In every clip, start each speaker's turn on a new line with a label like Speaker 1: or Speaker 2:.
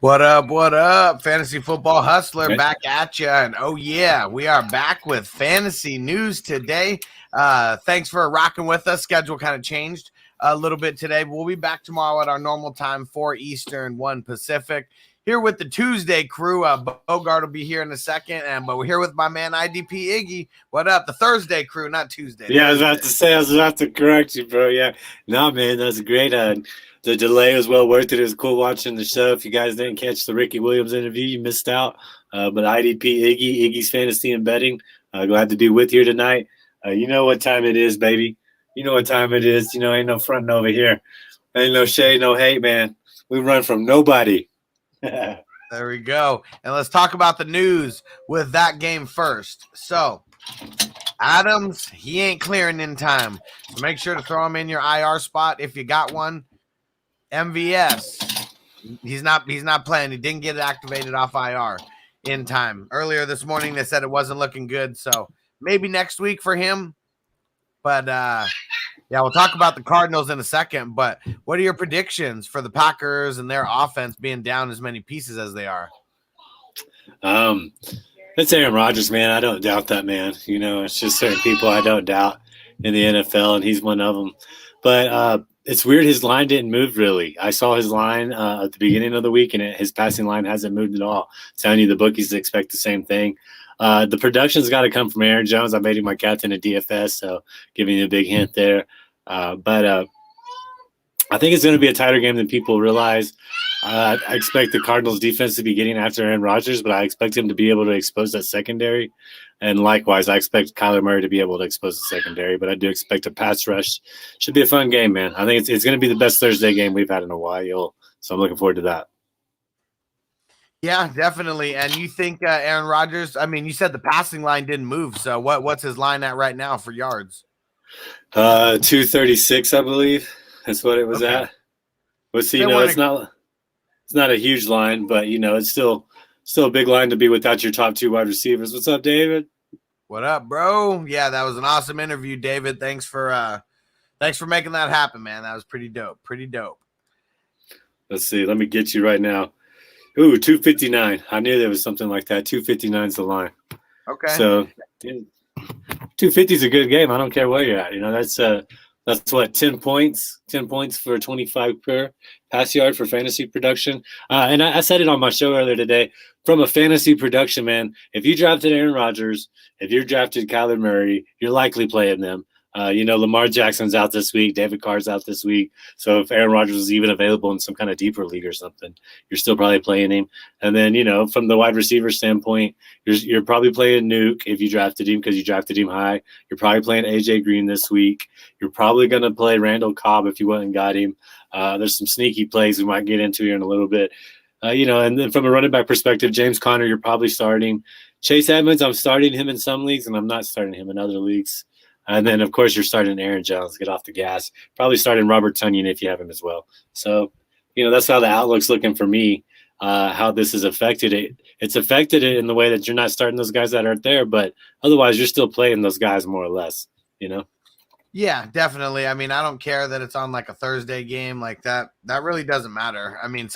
Speaker 1: What up? What up? Fantasy Football Hustler
Speaker 2: Right.
Speaker 1: back at you. And oh, yeah, we are back with fantasy news today. Thanks for rocking with us. Schedule kind of changed a little bit today. We'll be back tomorrow at our normal time, 4 Eastern, 1 Pacific. Here with the Tuesday crew. Bogard will be here in a second. But we're here with my man IDP IGGY. What up? The Thursday crew, not Tuesday.
Speaker 2: Yeah,
Speaker 1: Thursday.
Speaker 2: I was about to correct you, bro. Yeah. No, man, that was great. The delay was well worth it. It was cool watching the show. If you guys didn't catch the Ricky Williams interview, you missed out. But IDP Iggy's Fantasy and Betting, glad to be with you tonight. You know what time it is, baby. You know what time it is. You know, ain't no fronting over here. Ain't no shade, no hate, man. We run from nobody.
Speaker 1: There we go. And let's talk about the news with that game first. So, Adams, he ain't clearing in time. So make sure to throw him in your IR spot if you got one. MVS, he's not playing. He didn't get it activated off IR in time. Earlier this morning, they said it wasn't looking good. So maybe next week for him. But, yeah, we'll talk about the Cardinals in a second. But what are your predictions for the Packers and their offense being down as many pieces as they are?
Speaker 2: It's Aaron Rodgers, man. I don't doubt that, man. You know, it's just certain people I don't doubt in the NFL, and he's one of them. But it's weird his line didn't move really. I saw his line at the beginning of the week, and his passing line hasn't moved at all. Telling you the bookies expect the same thing. The production's got to come from Aaron Jones. I made him my captain at DFS, so giving you a big hint there. But I think it's going to be a tighter game than people realize. I expect the Cardinals defense to be getting after Aaron Rodgers, but I expect him to be able to expose that secondary. And likewise, I expect Kyler Murray to be able to expose the secondary, but I do expect a pass rush. Should be a fun game, man. I think it's going to be the best Thursday game we've had in a while. So I'm looking forward to that.
Speaker 1: Yeah, definitely. And you think Aaron Rodgers, I mean, you said the passing line didn't move. So what's his line at right now for yards?
Speaker 2: 236, I believe. That's what it was at. But see, it's not a huge line, but you know, it's still a big line to be without your top two wide receivers. What's up, David?
Speaker 1: What up, bro? Yeah, that was an awesome interview, David. Thanks for making that happen, man. That was pretty dope. Pretty dope.
Speaker 2: Let's see. Let me get you right now. Ooh, 259. I knew there was something like that. 259 is the line.
Speaker 1: Okay.
Speaker 2: So 250 is a good game. I don't care where you're at. You know, that's what, 10 points? 10 points for 25 per pass yard for fantasy production. And I said it on my show earlier today. From a fantasy production, man, if you drafted Aaron Rodgers, if you drafted Kyler Murray, you're likely playing them. You know, Lamar Jackson's out this week. David Carr's out this week. So if Aaron Rodgers is even available in some kind of deeper league or something, you're still probably playing him. And then, you know, from the wide receiver standpoint, you're probably playing Nuke if you drafted him because you drafted him high. You're probably playing AJ Green this week. You're probably going to play Randall Cobb if you went and got him. There's some sneaky plays we might get into here in a little bit. You know, and then from a running back perspective, James Conner, you're probably starting. Chase Edmonds, I'm starting him in some leagues, and I'm not starting him in other leagues. And then, of course, you're starting Aaron Jones. Get off the gas. Probably starting Robert Tonyan if you have him as well. So, you know, that's how the outlook's looking for me, how this has affected it. It's affected it in the way that you're not starting those guys that aren't there, but otherwise you're still playing those guys more or less, you know?
Speaker 1: Yeah, definitely. I mean, I don't care that it's on like a Thursday game like that. That really doesn't matter. I mean,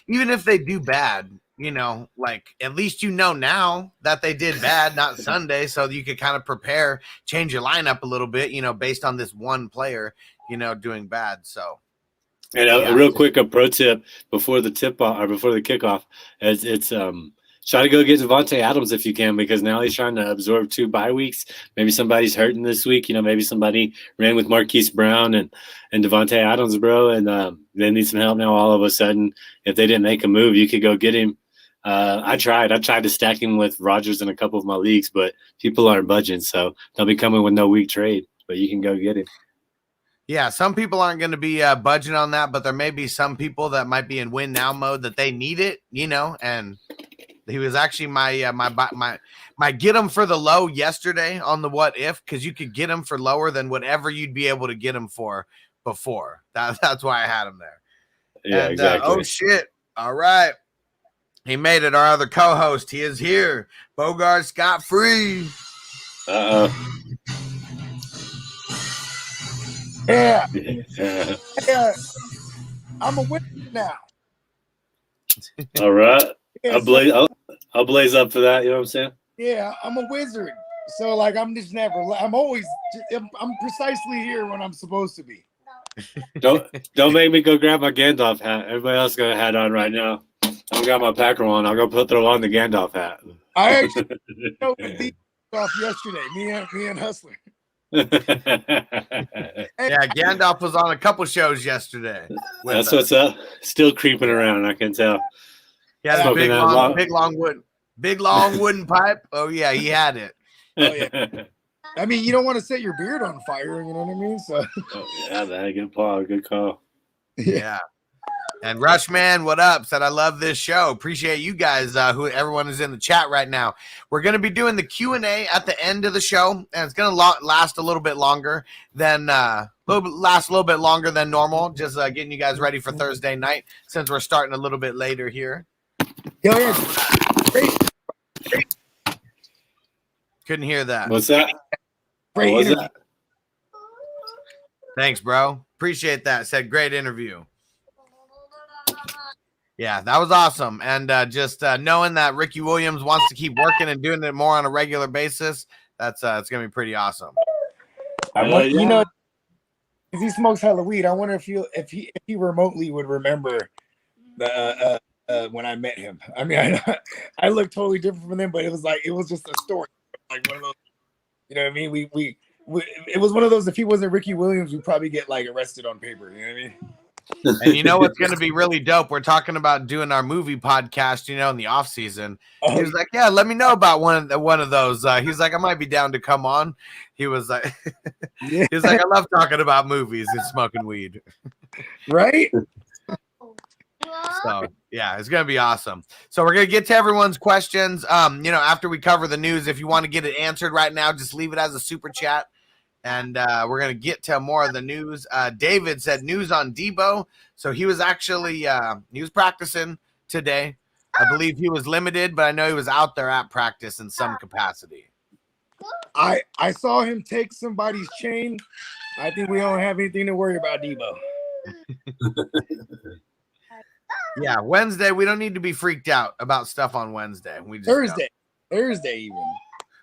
Speaker 1: even if they do bad, you know, like at least you know now that they did bad, not Sunday, so you could kind of prepare, change your lineup a little bit, you know, based on this one player, you know, doing bad. So,
Speaker 2: and a real quick pro tip before the tip-off or before the kickoff, it's try to go get Devonte Adams if you can, because now he's trying to absorb 2 bye weeks. Maybe somebody's hurting this week. You know, maybe somebody ran with Marquise Brown and Devonte Adams, bro, and they need some help now all of a sudden. If they didn't make a move, you could go get him. I tried to stack him with Rodgers in a couple of my leagues, but people aren't budging, so they'll be coming with no week trade. But you can go get him.
Speaker 1: Yeah, some people aren't going to be budging on that, but there may be some people that might be in win now mode that they need it, you know. And he was actually my get him for the low yesterday on the what if, because you could get him for lower than whatever you'd be able to get him for before. That's why I had him there.
Speaker 2: Yeah, exactly.
Speaker 1: Oh shit! All right. He made it. Our other co-host, he is here. Bogard Scott free.
Speaker 3: Yeah. I'm a winner now.
Speaker 2: All right.
Speaker 3: Yeah,
Speaker 2: I'll blaze up for that. You know what I'm saying?
Speaker 3: yeah, I'm a wizard. So like I'm precisely here when I'm supposed to be.
Speaker 2: Don't make me go grab my Gandalf hat. Everybody else got a hat on right now. I've got my Packer on. I'll go throw on the Gandalf hat.
Speaker 3: I actually these off yesterday. Me and Hustler.
Speaker 1: Yeah, Gandalf was on a couple shows yesterday.
Speaker 2: That's what's up. Still creeping around, I can tell.
Speaker 1: He had a big long wooden pipe. Oh yeah, he had it.
Speaker 3: Oh yeah. I mean, you don't want to set your beard on fire, you know what I mean? So
Speaker 2: yeah, man, good call.
Speaker 1: Yeah. And Rushman, what up? Said I love this show. Appreciate you guys, everyone is in the chat right now. We're going to be doing the Q&A at the end of the show, and it's going to last a little bit longer than normal. Just getting you guys ready for Thursday night since we're starting a little bit later here.
Speaker 3: Yeah.
Speaker 1: Couldn't hear that.
Speaker 2: What's that?
Speaker 3: Great interview.
Speaker 2: That?
Speaker 1: Thanks, bro. Appreciate that. Said great interview. Yeah, that was awesome. And just knowing that Ricky Williams wants to keep working and doing it more on a regular basis, it's going to be pretty awesome.
Speaker 3: You know, because he smokes hella weed. I wonder if he remotely would remember the when I met him. I mean, I look totally different from him, but it was just a story, like one of those. You know what I mean? We it was one of those. If he wasn't Ricky Williams, we'd probably get like arrested on paper. You know what I mean?
Speaker 1: And you know what's going to be really dope? We're talking about doing our movie podcast, in the off season. He was like, "Yeah, let me know about one of those." He's like, "I might be down to come on." He was like, "I love talking about movies and smoking weed."
Speaker 3: Right?
Speaker 1: So yeah, it's gonna be awesome. So we're gonna get to everyone's questions. After we cover the news, if you want to get it answered right now, just leave it as a super chat. And we're going to get to more of the news. David said news on Debo. So he was actually he was practicing today. I believe he was limited, but I know he was out there at practice in some capacity.
Speaker 3: I saw him take somebody's chain. I think we don't have anything to worry about Debo.
Speaker 1: Yeah, Wednesday, we don't need to be freaked out about stuff on Wednesday. We just
Speaker 3: Thursday even.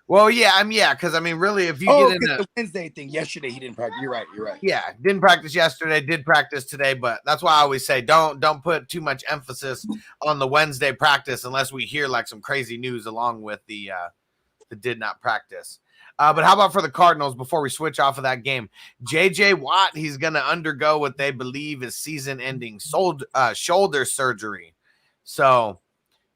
Speaker 1: Well, yeah, because really, if you get into
Speaker 3: the Wednesday thing, yesterday he didn't practice. You're right.
Speaker 1: Yeah, didn't practice yesterday, did practice today, but that's why I always say don't put too much emphasis on the Wednesday practice unless we hear like some crazy news along with the did not practice. But how about for the Cardinals before we switch off of that game? J.J. Watt, he's going to undergo what they believe is season-ending shoulder surgery. So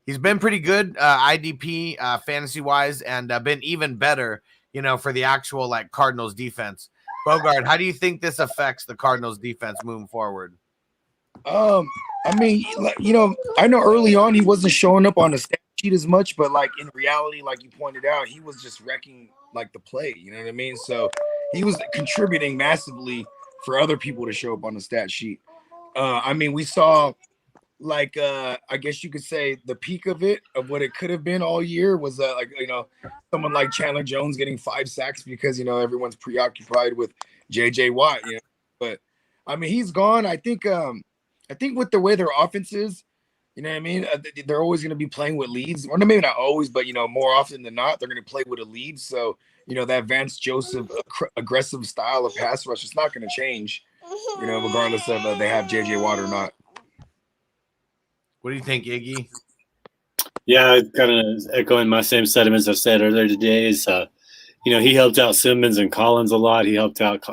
Speaker 1: he's been pretty good IDP fantasy-wise and been even better, for the actual Cardinals defense. Bogard, how do you think this affects the Cardinals defense moving forward?
Speaker 3: I know early on he wasn't showing up on the stat sheet as much, but in reality, like you pointed out, he was just wrecking the play. You know what I mean? So he was contributing massively for other people to show up on the stat sheet. We saw I guess you could say the peak of what it could have been all year was someone like Chandler Jones getting 5 sacks because everyone's preoccupied with JJ Watt. But he's gone. I think with the way their offense is, you know what I mean? They're always going to be playing with leads. Or maybe not always, but, more often than not, they're going to play with a lead. So, that Vance Joseph aggressive style of pass rush is not going to change, regardless of they have J.J. Watt or not.
Speaker 1: What do you think, Iggy?
Speaker 2: Yeah, kind of echoing my same sentiments I said earlier today is, he helped out Simmons and Collins a lot. He helped out,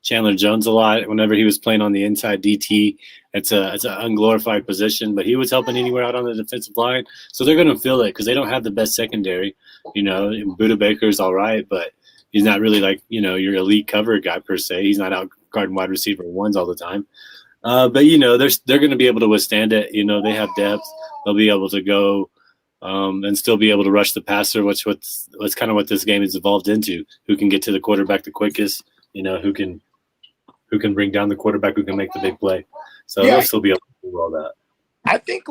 Speaker 2: Chandler Jones a lot whenever he was playing on the inside DT. It's an unglorified position, but he was helping anywhere out on the defensive line. So they're going to feel it because they don't have the best secondary. Buda Baker's all right, but he's not really your elite cover guy per se. He's not out guarding wide receiver ones all the time. But they're going to be able to withstand it. They have depth. They'll be able to go and still be able to rush the passer, what's kind of what this game has evolved into. Who can get to the quarterback the quickest? Who can bring down the quarterback? Who can make the big play? So they'll still be able to do all that.
Speaker 3: I think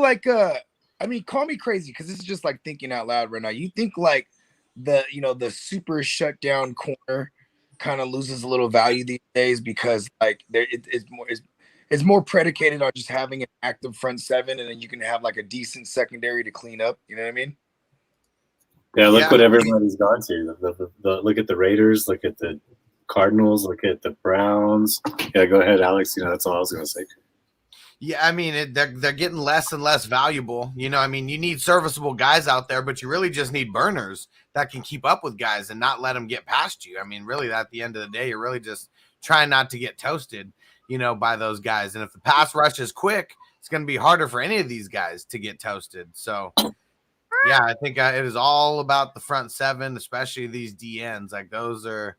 Speaker 3: call me crazy because this is just thinking out loud right now. You think the super shutdown corner kind of loses a little value these days because it's it's more predicated on just having an active front seven, and then you can have like a decent secondary to clean up. You know what I mean?
Speaker 2: Yeah, look what everybody's gone to. Look at the Raiders, look at the Cardinals, look at the Browns. Yeah, go ahead, Alex. That's all I was going to say.
Speaker 1: Yeah, I mean, they're getting less and less valuable. I mean, you need serviceable guys out there, but you really just need burners that can keep up with guys and not let them get past you. I mean, really, at the end of the day, you're really just trying not to get toasted, by those guys. And if the pass rush is quick, it's going to be harder for any of these guys to get toasted. So, yeah, I think it is all about the front seven, especially these DNs. Like those are,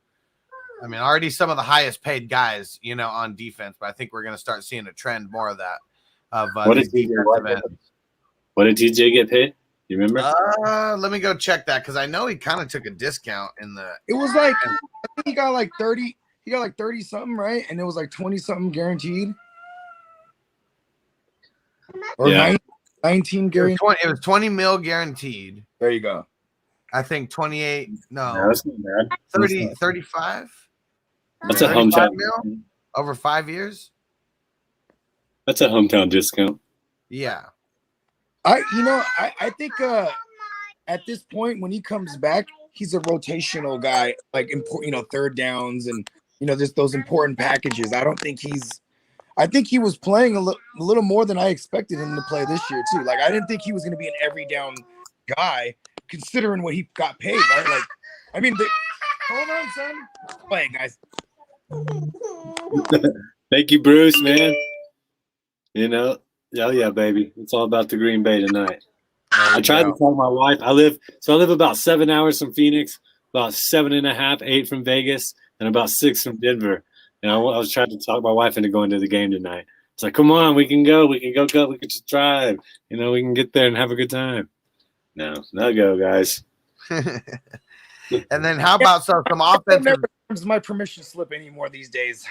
Speaker 1: I mean, already some of the highest paid guys, on defense, but I think we're going to start seeing a trend more of that.
Speaker 2: What did TJ get paid? You remember?
Speaker 1: Let me go check that because I know he kind of took a discount in the.
Speaker 3: It was like I think he got like 30. He got like 30 something, right? And it was like 20 something guaranteed, or 19 guaranteed.
Speaker 1: It was 20 mil guaranteed.
Speaker 3: There you go.
Speaker 1: I think 28. No,
Speaker 2: that's not bad.
Speaker 1: 30, 35.
Speaker 2: That's a hometown
Speaker 1: mil over 5 years.
Speaker 2: That's a hometown discount.
Speaker 1: Yeah.
Speaker 3: I think at this point when he comes back, he's a rotational guy, like third downs and just those important packages. I think he was playing a little more than I expected him to play this year too. Like I didn't think he was going to be an every down guy, considering what he got paid. Right? Like, I mean, hold on, son. Play, guys.
Speaker 2: Thank you, Bruce, man. Oh yeah, baby. It's all about the Green Bay tonight. I tried to tell my wife. I live about 7 hours from Phoenix, about 7.5, 8 from Vegas, and about 6 from Denver. And I was trying to talk my wife into going to the game tonight. It's like, come on, we can go. We can go. We can just drive. We can get there and have a good time. No go, guys.
Speaker 1: And then how about some offensive?
Speaker 3: Never gives my permission slip anymore these days.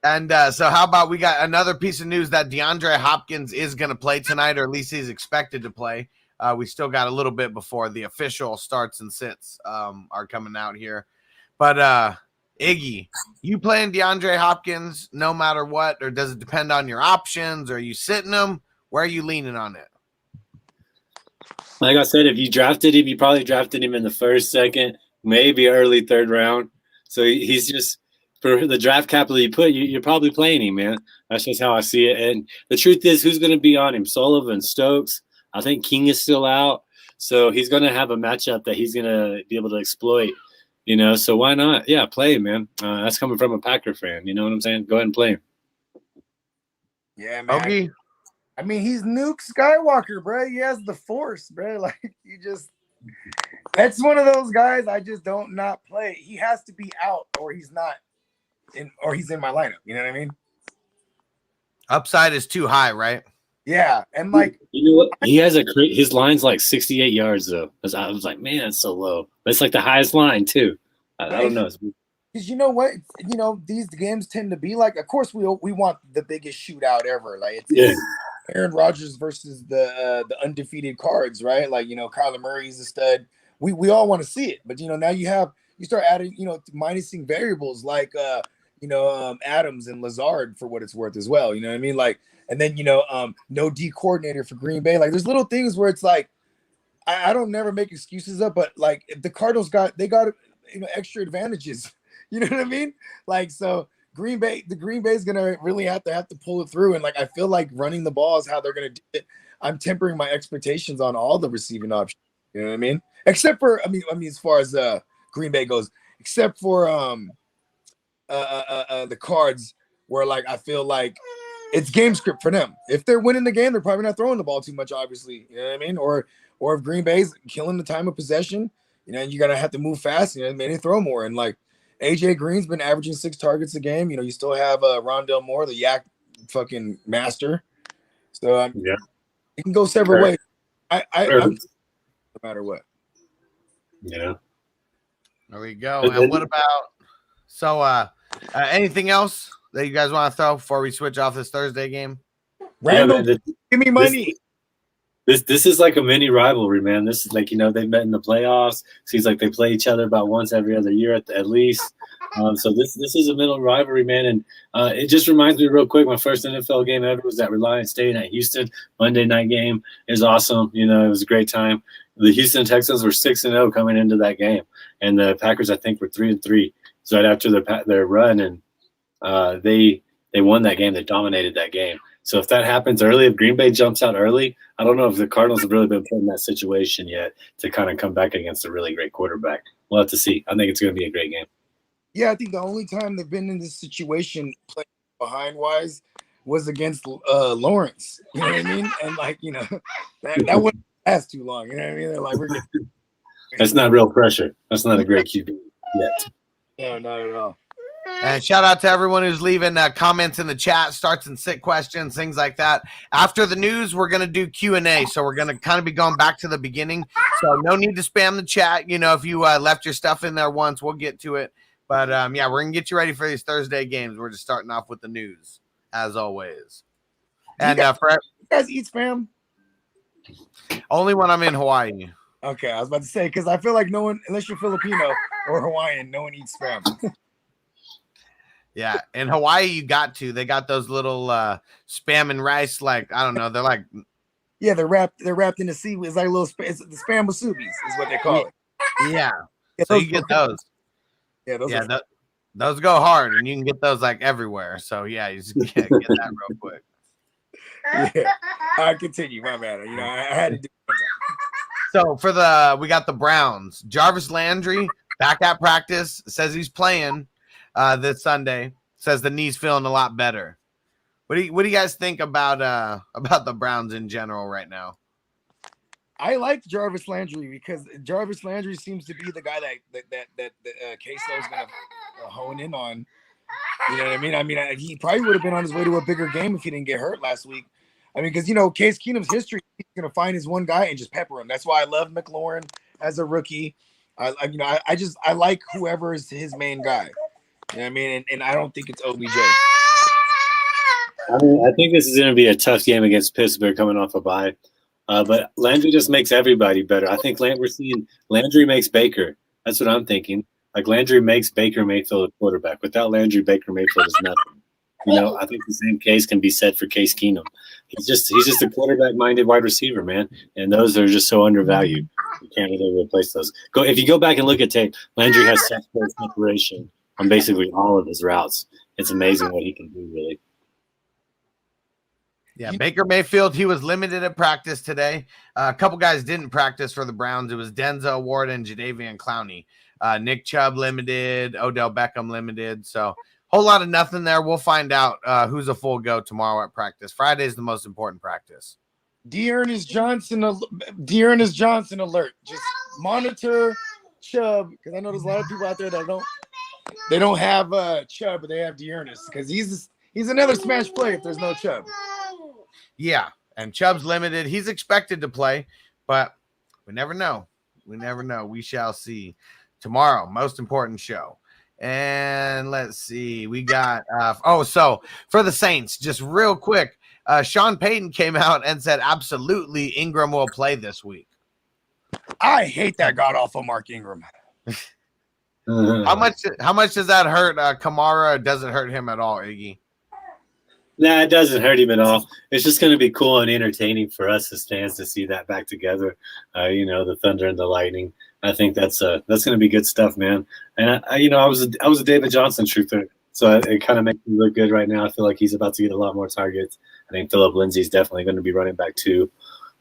Speaker 1: And so how about we got another piece of news that DeAndre Hopkins is going to play tonight, or at least he's expected to play. We still got a little bit before the official starts and sits are coming out here. But Iggy, you playing DeAndre Hopkins no matter what, or does it depend on your options? Or are you sitting him? Where are you leaning on it?
Speaker 2: Like I said, if you drafted him, you probably drafted him in the first, second, maybe early third round. So he's just for the draft capital you put, you're probably playing him, man. That's just how I see it. And the truth is, who's going to be on him? Sullivan, Stokes. I think King is still out, so he's going to have a matchup that he's going to be able to exploit. So why not? Yeah, play him, man. That's coming from a Packer fan. You know what I'm saying? Go ahead and play him.
Speaker 3: Yeah, man.
Speaker 1: Okay.
Speaker 3: I mean, he's Nuke Skywalker, bro. He has the Force, bro. Like, that's one of those guys I just don't not play. He has to be out, or he's not he's in my lineup. You know what I mean?
Speaker 1: Upside is too high, right?
Speaker 3: Yeah, and like
Speaker 2: what? He has his line's like 68 yards though. I was like, man, that's so low. But it's like the highest line too. I don't know.
Speaker 3: Because you know what? These games tend to be like. Of course, we want the biggest shootout ever. Like it's Aaron Rodgers versus the undefeated Cards, right? Like Kyler Murray's a stud. We all want to see it, but now you start adding minusing variables like Adams and Lazard for what it's worth as well. You know what I mean? Like, and then no D coordinator for Green Bay. Like, there's little things where it's like I don't never make excuses up, but like if the Cardinals got extra advantages. You know what I mean? Like, so the Green Bay is gonna really have to pull it through, and like I feel like running the ball is how they're gonna do it. I'm tempering my expectations on all the receiving options. You know what I mean? Except for I mean as far as Green Bay goes, except for the Cards, where like I feel like it's game script for them. If they're winning the game, they're probably not throwing the ball too much, obviously. You know what I mean? Or if Green Bay's killing the time of possession, you gotta have to move fast. Maybe throw more. And like AJ Green's been averaging 6 targets a game. You still have Rondell Moore, the yak fucking master. So it can go several ways. I'm no matter what.
Speaker 2: Yeah.
Speaker 1: There we go. And what about anything else that you guys want to throw before we switch off this Thursday game?
Speaker 3: Randall, give me money.
Speaker 2: This is like a mini rivalry, man. This is like, they met in the playoffs. Seems like they play each other about once every other year at least. So this is a middle rivalry, man. And it just reminds me real quick, my first NFL game ever was at Reliance Stadium at Houston. Monday night game. It was awesome. It was a great time. The Houston Texans were 6-0 coming into that game, and the Packers, I think, were 3-3. So right after their run, and they won that game. They dominated that game. So if that happens early, if Green Bay jumps out early, I don't know if the Cardinals have really been put in that situation yet to kind of come back against a really great quarterback. We'll have to see. I think it's going to be a great game.
Speaker 3: Yeah, I think the only time they've been in this situation playing behind wise was against Lawrence. You know what I mean? And that wouldn't last too long. You know what I mean? They're like, we're getting...
Speaker 2: That's not real pressure. That's not a great QB yet.
Speaker 3: No, not at all.
Speaker 1: And shout out to everyone who's leaving comments in the chat, starts and sit questions, things like that. After the news, we're going to do Q&A. So we're going to kind of be going back to the beginning. So no need to spam the chat. If you left your stuff in there once, we'll get to it. But, we're going to get you ready for these Thursday games. We're just starting off with the news, as always. And
Speaker 3: you guys eat spam?
Speaker 1: Only when I'm in Hawaii.
Speaker 3: Okay, I was about to say, because I feel like no one, unless you're Filipino or Hawaiian, no one eats spam.
Speaker 1: Yeah, in Hawaii, you got to. They got those little spam and rice, like, I don't know. They're like...
Speaker 3: Yeah, they're wrapped in the seaweed. It's like a little it's the spam musubis is what they call it.
Speaker 1: Yeah. So you get those.
Speaker 3: Yeah,
Speaker 1: those go hard, and you can get those like everywhere. So yeah, you just get that real quick.
Speaker 3: Yeah. All right, continue. My bad. I had to do it.
Speaker 1: So we got the Browns. Jarvis Landry back at practice, says he's playing this Sunday. Says the knee's feeling a lot better. What do you guys think about the Browns in general right now?
Speaker 3: I like Jarvis Landry because Jarvis Landry seems to be the guy that Queso is going to hone in on. You know what I mean? He probably would have been on his way to a bigger game if he didn't get hurt last week. I mean, because Case Keenum's history, he's going to find his one guy and just pepper him. That's why I love McLaurin as a rookie. I like whoever is his main guy. You know what I mean? And I don't think it's OBJ.
Speaker 2: I think this is going to be a tough game against Pittsburgh coming off a bye. But Landry just makes everybody better. I think we're seeing Landry makes Baker. That's what I'm thinking. Like Landry makes Baker Mayfield a quarterback. Without Landry, Baker Mayfield is nothing. I think the same case can be said for Case Keenum. He's just a quarterback-minded wide receiver, man. And those are just so undervalued. You can't really replace those. If you go back and look at tape, Landry has such great separation on basically all of his routes. It's amazing what he can do, really.
Speaker 1: Yeah, Baker Mayfield, he was limited at practice today. A couple guys didn't practice for the Browns. It was Denzel Ward and Jadeveon Clowney. Nick Chubb limited, Odell Beckham limited. So whole lot of nothing there. We'll find out who's a full go tomorrow at practice. Friday is the most important practice.
Speaker 3: Dearness Johnson alert. Just monitor Chubb, because I know there's a lot of people out there that don't have Chubb, but they have Dearness because he's another smash play if there's no Chubb.
Speaker 1: Yeah, and Chubb's limited. He's expected to play, but we never know. We shall see. Tomorrow, most important show. And let's see. We got so for the Saints, just real quick, Sean Payton came out and said absolutely Ingram will play this week.
Speaker 3: I hate that god-awful Mark Ingram.
Speaker 1: How much does that hurt Kamara? Or does it hurt him at all, Iggy?
Speaker 2: Nah, it doesn't hurt him at all. It's just going to be cool and entertaining for us as fans to see that back together. The Thunder and the Lightning. I think that's going to be good stuff, man. And I was a David Johnson truther, so it kind of makes me look good right now. I feel like he's about to get a lot more targets. I think Phillip Lindsay's definitely going to be running back too.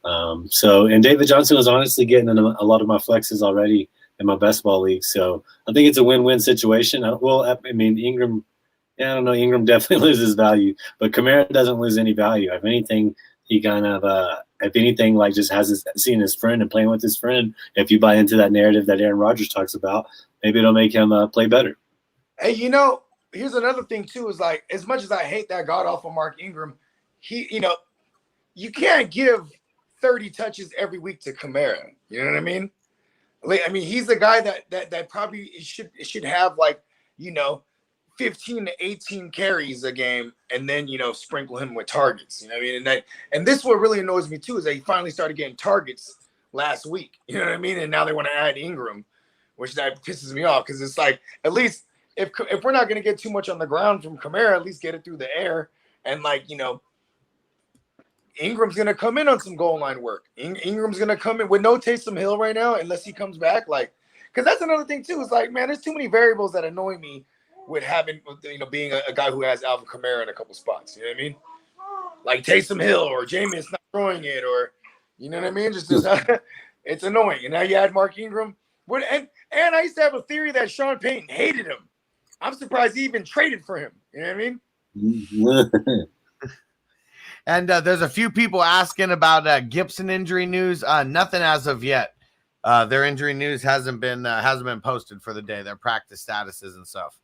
Speaker 2: And David Johnson was honestly getting in a lot of my flexes already in my best ball league. So I think it's a win-win situation. Ingram. Yeah, I don't know. Ingram definitely loses value, but Kamara doesn't lose any value. If anything, he kind of, like just has seeing his friend and playing with his friend. If you buy into that narrative that Aaron Rodgers talks about, maybe it'll make him play better.
Speaker 3: Hey, here's another thing too. Is like as much as I hate that god awful Mark Ingram, you can't give 30 touches every week to Kamara. You know what I mean? Like, he's the guy that probably should have 15 15 to 18 carries a game and then, sprinkle him with targets. You know what I mean? And this what really annoys me too is that he finally started getting targets last week. You know what I mean? And now they want to add Ingram, which that pisses me off because it's like, at least if we're not going to get too much on the ground from Kamara, at least get it through the air. And Ingram's going to come in on some goal line work. Ingram's going to come in with no Taysom Hill right now unless he comes back. Because that's another thing too. Is like, man, there's too many variables that annoy me with having, being a guy who has Alvin Kamara in a couple spots. You know what I mean? Like Taysom Hill or Jameis not throwing it, or you know what I mean? Just it's annoying. And now you add Mark Ingram. And I used to have a theory that Sean Payton hated him. I'm surprised he even traded for him. You know what I mean?
Speaker 1: And there's a few people asking about Gibson injury news. Nothing as of yet. Their injury news hasn't been posted for the day. Their practice statuses and stuff.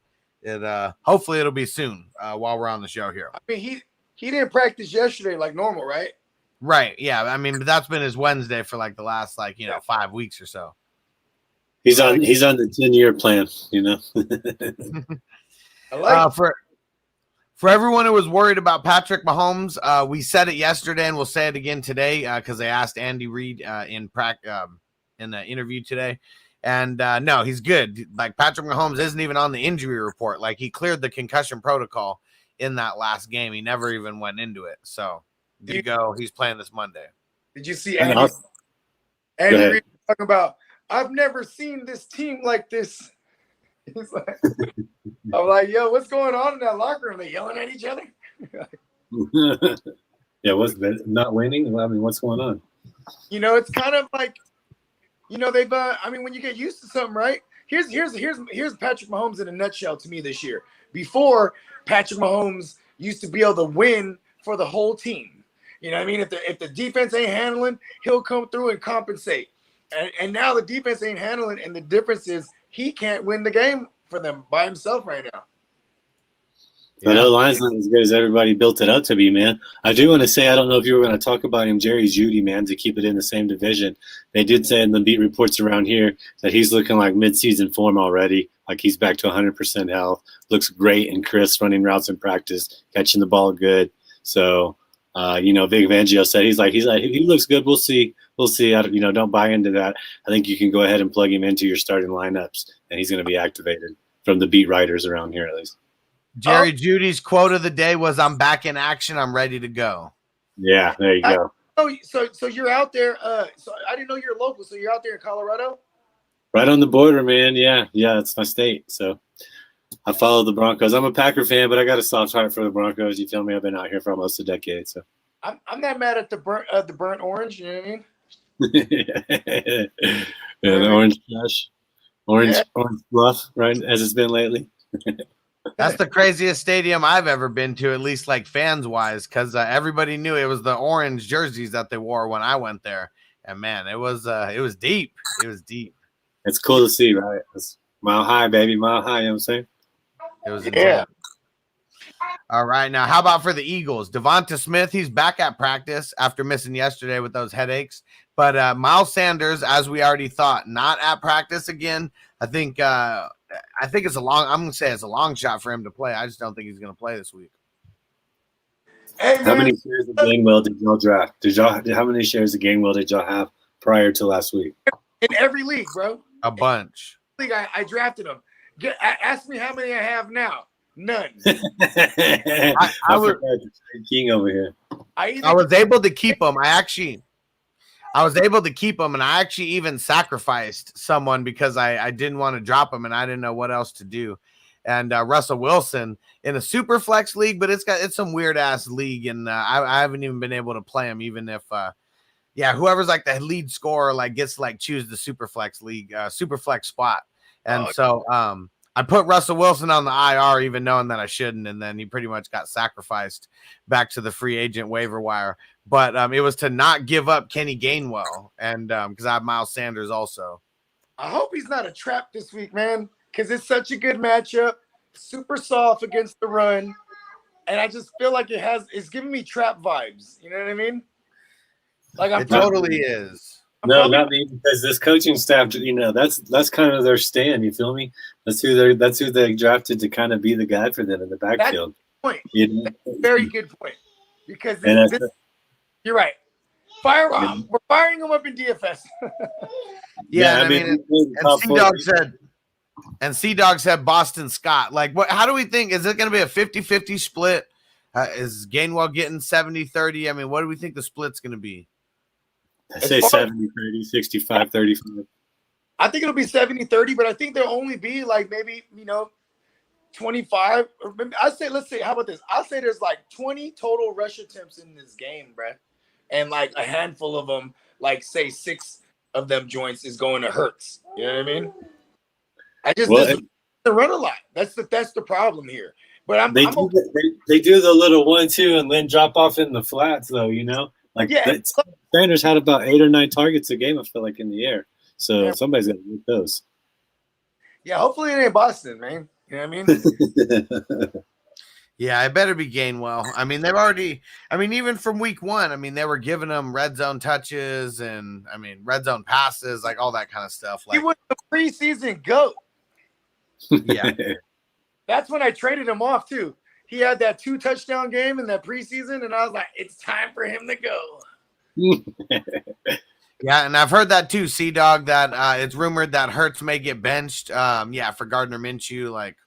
Speaker 1: Hopefully it'll be soon while we're on the show here.
Speaker 3: I mean, he didn't practice yesterday like normal, right?
Speaker 1: Right. Yeah. I mean, that's been his Wednesday for like the last 5 weeks or so.
Speaker 2: He's on the 10-year plan,
Speaker 3: I like
Speaker 1: for everyone who was worried about Patrick Mahomes, we said it yesterday and we'll say it again today because they asked Andy Reid in the interview today. And no, he's good. Like Patrick Mahomes isn't even on the injury report. Like he cleared the concussion protocol in that last game. He never even went into it. So good to go. He's playing this Monday.
Speaker 3: Did you see Andy Reid talking about, I've never seen this team like this. He's like, I'm like, yo, what's going on in that locker room? They yelling at each other?
Speaker 2: Yeah, what's not winning? I mean, what's going on?
Speaker 3: It's kind of like, they've. When you get used to something, right? Here's Patrick Mahomes in a nutshell to me this year. Before, Patrick Mahomes used to be able to win for the whole team. You know what I mean? If the defense ain't handling, he'll come through and compensate. And now the defense ain't handling, and the difference is he can't win the game for them by himself right now.
Speaker 2: Yeah. The line's not as good as everybody built it up to be, man. I do want to say, I don't know if you were going to talk about him, Jerry Judy, man, to keep it in the same division. They did say in the beat reports around here that he's looking like mid-season form already, like he's back to 100% health. Looks great and crisp, running routes in practice, catching the ball good. So, Vic Fangio said he looks good. We'll see. Don't buy into that. I think you can go ahead and plug him into your starting lineups, and he's going to be activated from the beat writers around here at least.
Speaker 1: Jerry Judy's quote of the day was, "I'm back in action. I'm ready to go."
Speaker 2: Yeah, there you go.
Speaker 3: So you're out there. So I didn't know you're local. So you're out there in Colorado?
Speaker 2: Right on the border, man. Yeah, it's my state. So I follow the Broncos. I'm a Packer fan, but I got a soft heart for the Broncos. You feel me? I've been out here for almost a decade. So
Speaker 3: I'm not mad at the burnt orange. You know what I mean?
Speaker 2: The orange trash, orange fluff, right? As it's been lately.
Speaker 1: That's the craziest stadium I've ever been to, at least like fans wise, because everybody knew it was the orange jerseys that they wore when I went there. And man, it was deep. It was deep.
Speaker 2: It's cool to see, right? It's mile high, baby, mile high. You know what I'm saying?
Speaker 1: It was intense. All right, now how about for the Eagles? Devonta Smith, he's back at practice after missing yesterday with those headaches. But Miles Sanders, as we already thought, not at practice again. I think it's I'm going to say it's a long shot for him to play. I just don't think he's going to play this week.
Speaker 3: Hey,
Speaker 2: how many shares of Gainwell did y'all draft? How many shares of Gainwell did y'all have prior to last week?
Speaker 3: In every league, bro.
Speaker 1: A bunch.
Speaker 3: I drafted him. Ask me how many I have now. None.
Speaker 2: I was king over here.
Speaker 1: I was able to keep him. I was able to keep him, and I actually even sacrificed someone because I didn't want to drop him, and I didn't know what else to do. And Russell Wilson in a super flex league, but it's some weird ass league, and I haven't even been able to play him, even if whoever's like the lead scorer gets to choose the super flex league, super flex spot. And I put Russell Wilson on the IR, even knowing that I shouldn't, and then he pretty much got sacrificed back to the free agent waiver wire. But it was to not give up Kenny Gainwell, and because I have Miles Sanders also.
Speaker 3: I hope he's not a trap this week, man, because it's such a good matchup, super soft against the run, and I just feel like it's giving me trap vibes. You know what I mean?
Speaker 1: It totally is.
Speaker 2: No, not me, because this coaching staff, that's kind of their stand. You feel me? That's who they drafted to kind of be the guy for them in the backfield.
Speaker 3: Point.
Speaker 2: You
Speaker 3: That's a very good point. Because you're right. We're firing him up in DFS.
Speaker 1: Yeah, I mean, C-Dog said Boston Scott. Like, how do we think? Is it going to be a 50-50 split? Is Gainwell getting 70-30? I mean, what do we think the split's going to be?
Speaker 2: I say 70-30, 65-35.
Speaker 3: I think it'll be 70-30, but I think there'll only be like maybe, 25. Or maybe let's say, how about this? I'll say there's like 20 total rush attempts in this game, bruh. And like a handful of them, like say 6 of them joints is going to Hurts. You know what I mean? They run a lot. That's the problem here. But they
Speaker 2: do the little 1-2 and then drop off in the flats, though. Like Sanders had about 8 or 9 targets a game. I feel like in the air. So somebody's got to get those.
Speaker 3: Yeah, hopefully it ain't Boston, man. You know what I mean?
Speaker 1: Yeah, it better be Gainwell. I mean, even from week 1, they were giving them red zone touches and, red zone passes, like all that kind of stuff. Like,
Speaker 3: he was the preseason GOAT.
Speaker 1: Yeah.
Speaker 3: That's when I traded him off, too. He had that 2 touchdown game in that preseason, and I was like, it's time for him to go.
Speaker 1: Yeah, and I've heard that, too, C-Dog, that it's rumored that Hurts may get benched, for Gardner Minshew, like,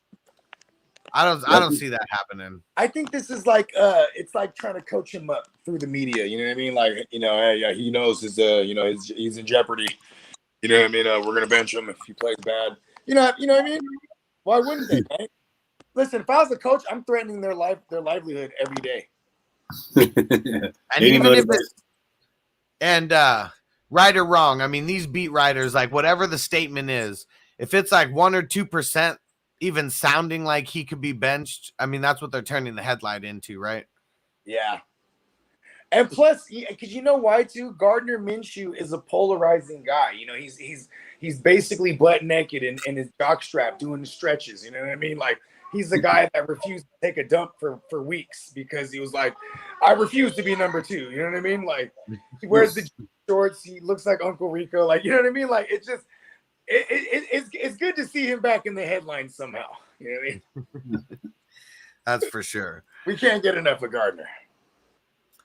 Speaker 1: I don't see that happening.
Speaker 3: I think this is like it's like trying to coach him up through the media. You know what I mean? Like, hey, he knows he's in jeopardy. You know what I mean? We're gonna bench him if he plays bad. You know what I mean? Why wouldn't they? Right? Listen, if I was a coach, I'm threatening their livelihood every day.
Speaker 1: And even if right or wrong, these beat writers, like whatever the statement is, if it's like 1 or 2%. Even sounding like he could be benched. That's what they're turning the headline into, right?
Speaker 3: Yeah. And plus, because you know why too? Gardner Minshew is a polarizing guy. He's basically butt naked in his jockstrap doing the stretches. You know what I mean? Like, he's the guy that refused to take a dump for weeks because he was like, I refuse to be number 2. You know what I mean? Like, he wears the shorts. He looks like Uncle Rico. Like, you know what I mean? Like, it's just. It's good to see him back in the headlines somehow. You know what I mean?
Speaker 1: That's for sure.
Speaker 3: We can't get enough of Gardner.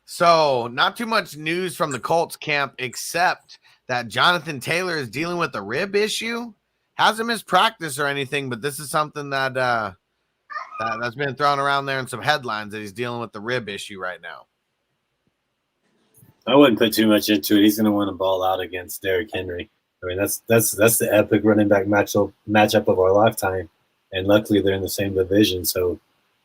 Speaker 1: So, not too much news from the Colts camp, except that Jonathan Taylor is dealing with a rib issue. Hasn't missed practice or anything, but this is something that that's been thrown around there in some headlines that he's dealing with the rib issue right now.
Speaker 2: I wouldn't put too much into it. He's going to want to ball out against Derrick Henry. That's the epic running back matchup of our lifetime, and luckily they're in the same division, so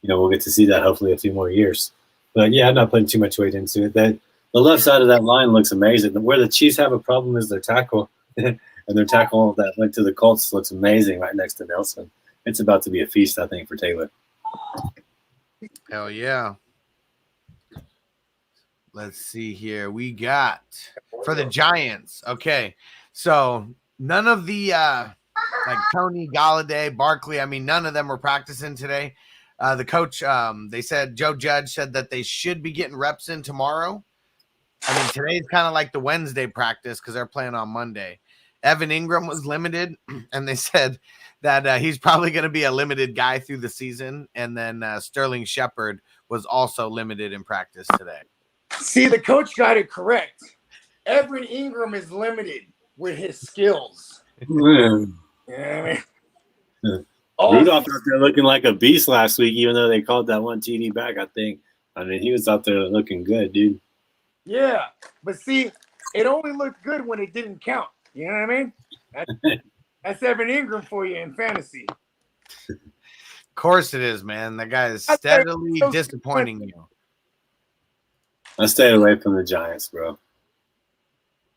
Speaker 2: we'll get to see that hopefully a few more years. But yeah, I'm not putting too much weight into it. That the left side of that line looks amazing. Where the Chiefs have a problem is their tackle, and their tackle that went to the Colts looks amazing right next to Nelson. It's about to be a feast, I think, for Taylor.
Speaker 1: Hell yeah. Let's see here. We got for the Giants. Okay. So none of the like Tony, Galladay, Barkley, none of them were practicing today. The coach, they said Joe Judge said that they should be getting reps in tomorrow. Today's kind of like the Wednesday practice because they're playing on Monday. Evan Ingram was limited, and they said that he's probably going to be a limited guy through the season. And then Sterling Shepard was also limited in practice today.
Speaker 3: See, the coach got it correct. Evan Ingram is limited with his skills.
Speaker 2: Mm.
Speaker 3: Yeah,
Speaker 2: Rudolph out there looking like a beast last week, even though they called that one TD back, I think. He was out there looking good, dude.
Speaker 3: Yeah, but see, it only looked good when it didn't count. You know what I mean? That's Evan Ingram for you in fantasy.
Speaker 1: Of course it is, man. That guy is steadily disappointing you.
Speaker 2: I stayed away from the Giants, bro.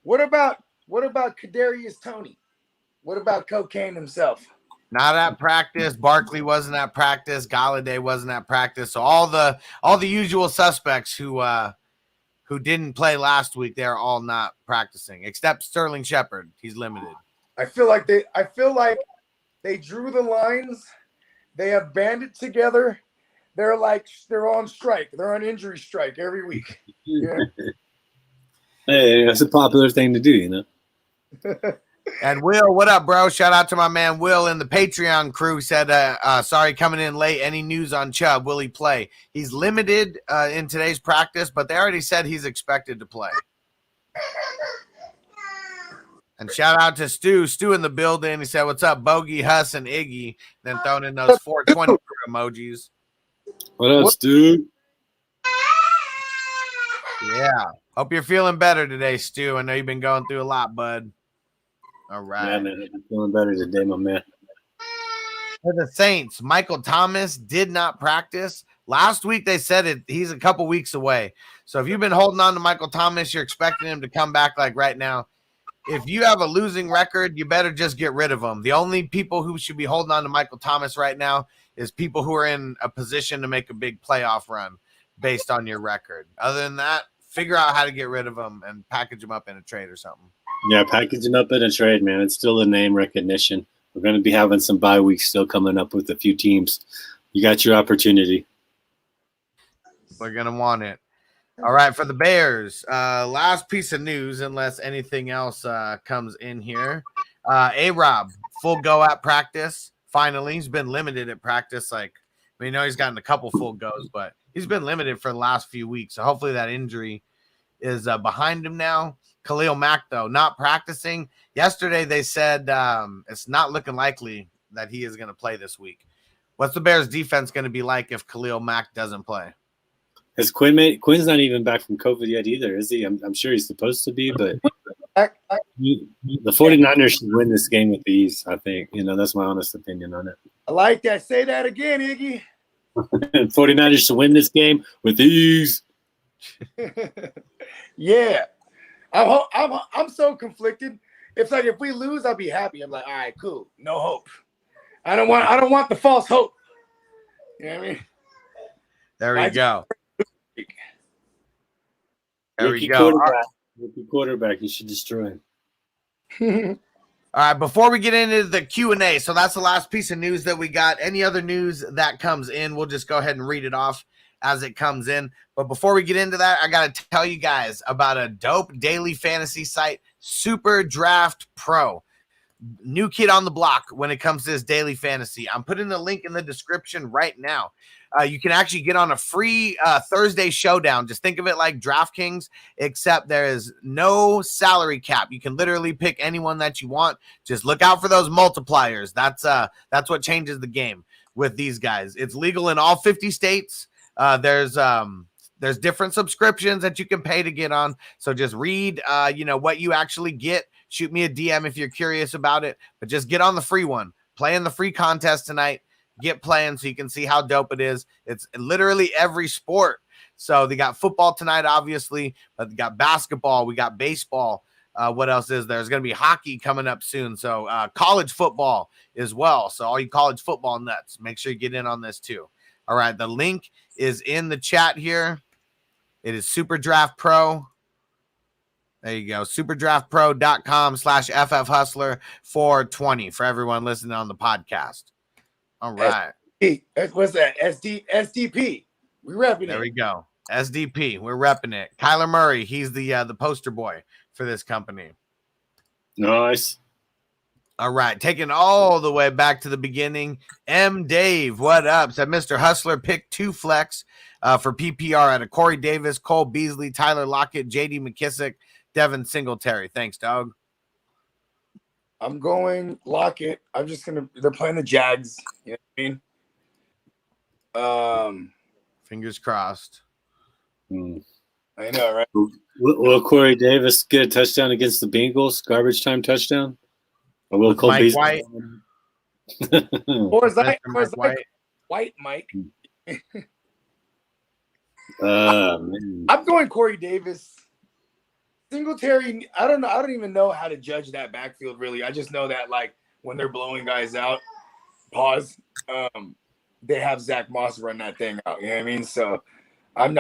Speaker 3: What about Kadarius Toney? What about Cocaine himself?
Speaker 1: Not at practice. Barkley wasn't at practice. Galladay wasn't at practice. So all the usual suspects who didn't play last week, they're all not practicing, except Sterling Shepard. He's limited.
Speaker 3: I feel like they drew the lines. They have banded together. They're on strike. They're on injury strike every week. Yeah.
Speaker 2: Hey, that's a popular thing to do,
Speaker 1: And Will, what up, bro? Shout out to my man Will in the Patreon crew. Said, sorry, coming in late. Any news on Chubb? Will he play? He's limited in today's practice, but they already said he's expected to play. And shout out to Stu. Stu in the building. He said, what's up, Bogey, Huss, and Iggy? Then throwing in those 420 emojis.
Speaker 2: What up, Stu?
Speaker 1: Yeah. Hope you're feeling better today, Stu. I know you've been going through a lot, bud. All right.
Speaker 2: Yeah, man. I'm feeling better today, my man.
Speaker 1: For the Saints, Michael Thomas did not practice. Last week they said he's a couple weeks away. So if you've been holding on to Michael Thomas, you're expecting him to come back like right now. If you have a losing record, you better just get rid of him. The only people who should be holding on to Michael Thomas right now is people who are in a position to make a big playoff run based on your record. Other than that, figure out how to get rid of him and package him up in a trade or something.
Speaker 2: Yeah, packaging up in a trade, man. It's still a name recognition. We're going to be having some bye weeks still coming up with a few teams. You got your opportunity.
Speaker 1: We're going to want it. All right, for the Bears, last piece of news, unless anything else comes in here. A-Rob, full go at practice. Finally, he's been limited at practice. We know he's gotten a couple full goes, but he's been limited for the last few weeks. So hopefully that injury is behind him now. Khalil Mac, though, not practicing. Yesterday they said it's not looking likely that he is going to play this week. What's the Bears' defense going to be like if Khalil Mac doesn't play?
Speaker 2: Is Quinn's not even back from COVID yet either, is he? I'm sure he's supposed to be, but the 49ers should win this game with ease, I think. That's my honest opinion on it.
Speaker 3: I like that. Say that again, Iggy.
Speaker 2: 49ers should win this game with ease.
Speaker 3: Yeah. I'm so conflicted. It's like if we lose, I'll be happy. I'm like, all right, cool. No hope. I don't want the false hope. You know what I mean?
Speaker 1: There we go. There
Speaker 2: Rookie
Speaker 1: we go.
Speaker 2: Quarterback, you should destroy him.
Speaker 1: All right, before we get into the Q&A, so that's the last piece of news that we got. Any other news that comes in, we'll just go ahead and read it off as it comes in. But before we get into that, I got to tell you guys about a dope daily fantasy site, Super Draft Pro. New kid on the block when it comes to this daily fantasy. I'm putting the link in the description right now. You can actually get on a free Thursday showdown. Just think of it like DraftKings, except there is no salary cap. You can literally pick anyone that you want. Just look out for those multipliers. That's what changes the game with these guys. It's legal in all 50 states. There's different subscriptions that you can pay to get on. So just read, what you actually get. Shoot me a DM if you're curious about it. But just get on the free one. Play in the free contest tonight. Get playing so you can see how dope it is. It's literally every sport. So they got football tonight, obviously, but they got basketball. We got baseball. What else is there? There's going to be hockey coming up soon. So college football as well. So all you college football nuts, make sure you get in on this too. All right. The link is in the chat here. It is Super Draft Pro. There you go. superdraftpro.com/FFHustler420 for everyone listening on the podcast. All right.
Speaker 3: What's that? SDP. We're repping it.
Speaker 1: There we go. SDP. We're repping it. Kyler Murray. He's the poster boy for this company.
Speaker 2: Nice.
Speaker 1: All right. Taking all the way back to the beginning. M. Dave. What up? Said Mr. Hustler picked 2 flex for PPR out of Corey Davis, Cole Beasley, Tyler Lockett, J.D. McKissick, Devin Singletary. Thanks, dog.
Speaker 3: I'm going Lockett. They're playing the Jags. You know what I mean?
Speaker 1: Fingers crossed.
Speaker 3: I know, right?
Speaker 2: Will Corey Davis get a touchdown against the Bengals? Garbage time touchdown? Or will Cole
Speaker 1: Mike
Speaker 2: Beasley?
Speaker 1: White?
Speaker 3: Or is that White Mike?
Speaker 2: Man.
Speaker 3: I'm going Corey Davis. Singletary, I don't know. I don't even know how to judge that backfield, really. I just know that, when they're blowing guys out, they have Zach Moss run that thing out. You know what I mean? So I'm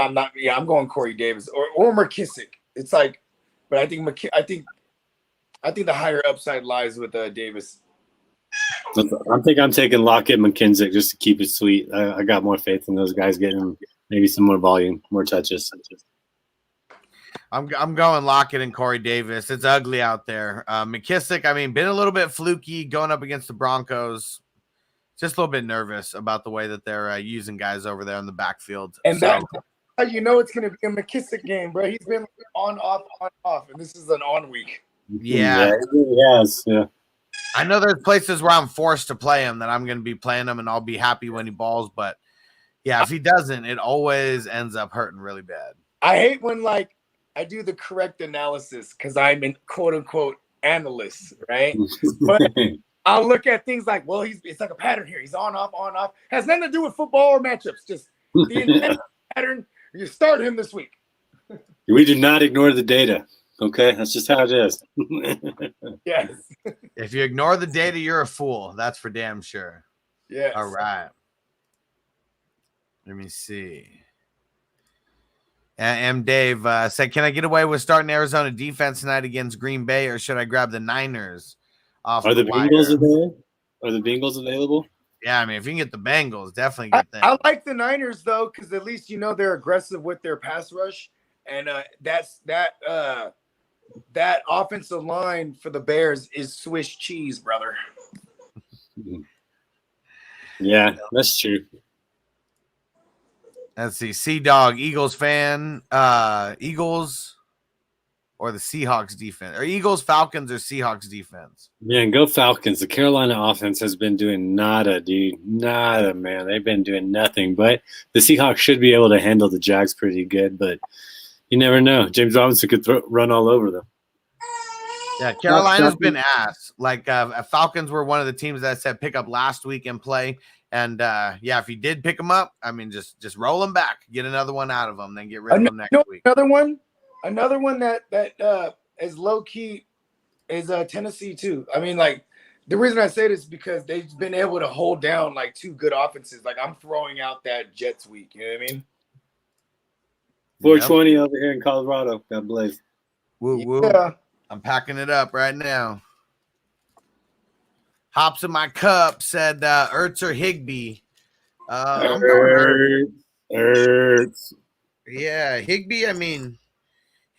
Speaker 3: going Corey Davis or McKissick. It's but I think the higher upside lies with Davis.
Speaker 2: I think I'm taking Lockett McKissick just to keep it sweet. I got more faith in those guys getting maybe some more volume, more touches.
Speaker 1: I'm going Lockett and Corey Davis. It's ugly out there. McKissick, I mean, been a little bit fluky going up against the Broncos. Just a little bit nervous about the way that they're using guys over there in the backfield.
Speaker 3: And
Speaker 1: so,
Speaker 3: that's how you know it's going to be a McKissick game, bro. He's been on, off, and this is an on week.
Speaker 1: Yeah.
Speaker 2: It really has. Yeah.
Speaker 1: I know there's places where I'm forced to play him that I'm going to be playing him, and I'll be happy when he balls. But, yeah, if he doesn't, it always ends up hurting really bad.
Speaker 3: I hate when, like, I do the correct analysis because I'm an quote-unquote analyst, right? But I'll look at things like, well, it's like a pattern here. He's on, off. Has nothing to do with football or matchups. Just the entire pattern. You start him this week.
Speaker 2: We do not ignore the data. Okay, that's just how it is.
Speaker 3: Yes.
Speaker 1: If you ignore the data, you're a fool. That's for damn sure.
Speaker 3: Yes.
Speaker 1: All right. Let me see. M. Dave said, can I get away with starting Arizona defense tonight against Green Bay, or should I grab the Niners off
Speaker 2: Are the
Speaker 1: wire?
Speaker 2: Bengals available? Are the Bengals available?
Speaker 1: Yeah, I mean, if you can get the Bengals, definitely get them.
Speaker 3: I like the Niners, though, because at least, they're aggressive with their pass rush. And that offensive line for the Bears is Swiss cheese, brother.
Speaker 2: Yeah, that's true.
Speaker 1: Let's see. Sea-Dog, Eagles fan. Eagles or the Seahawks defense? Or Eagles, Falcons, or Seahawks defense?
Speaker 2: Man, go Falcons. The Carolina offense has been doing nada, dude. Nada, man. They've been doing nothing. But the Seahawks should be able to handle the Jags pretty good. But you never know. James Robinson could run all over them.
Speaker 1: Yeah, Carolina's been ass. Like, Falcons were one of the teams that said pick up last week and play. And, if you did pick them up, I mean, just roll them back. Get another one out of them, then get rid of them next week.
Speaker 3: Another one that is low-key is Tennessee, too. I mean, like, the reason I say this is because they've been able to hold down, like, two good offenses. Like, I'm throwing out that Jets week. You know what I mean?
Speaker 2: 420 over here in Colorado. God bless.
Speaker 1: Woo, woo.
Speaker 3: Yeah.
Speaker 1: I'm packing it up right now. Hops in my cup said Ertz or Higbee.
Speaker 2: Ertz.
Speaker 1: Yeah, Higbee, I mean,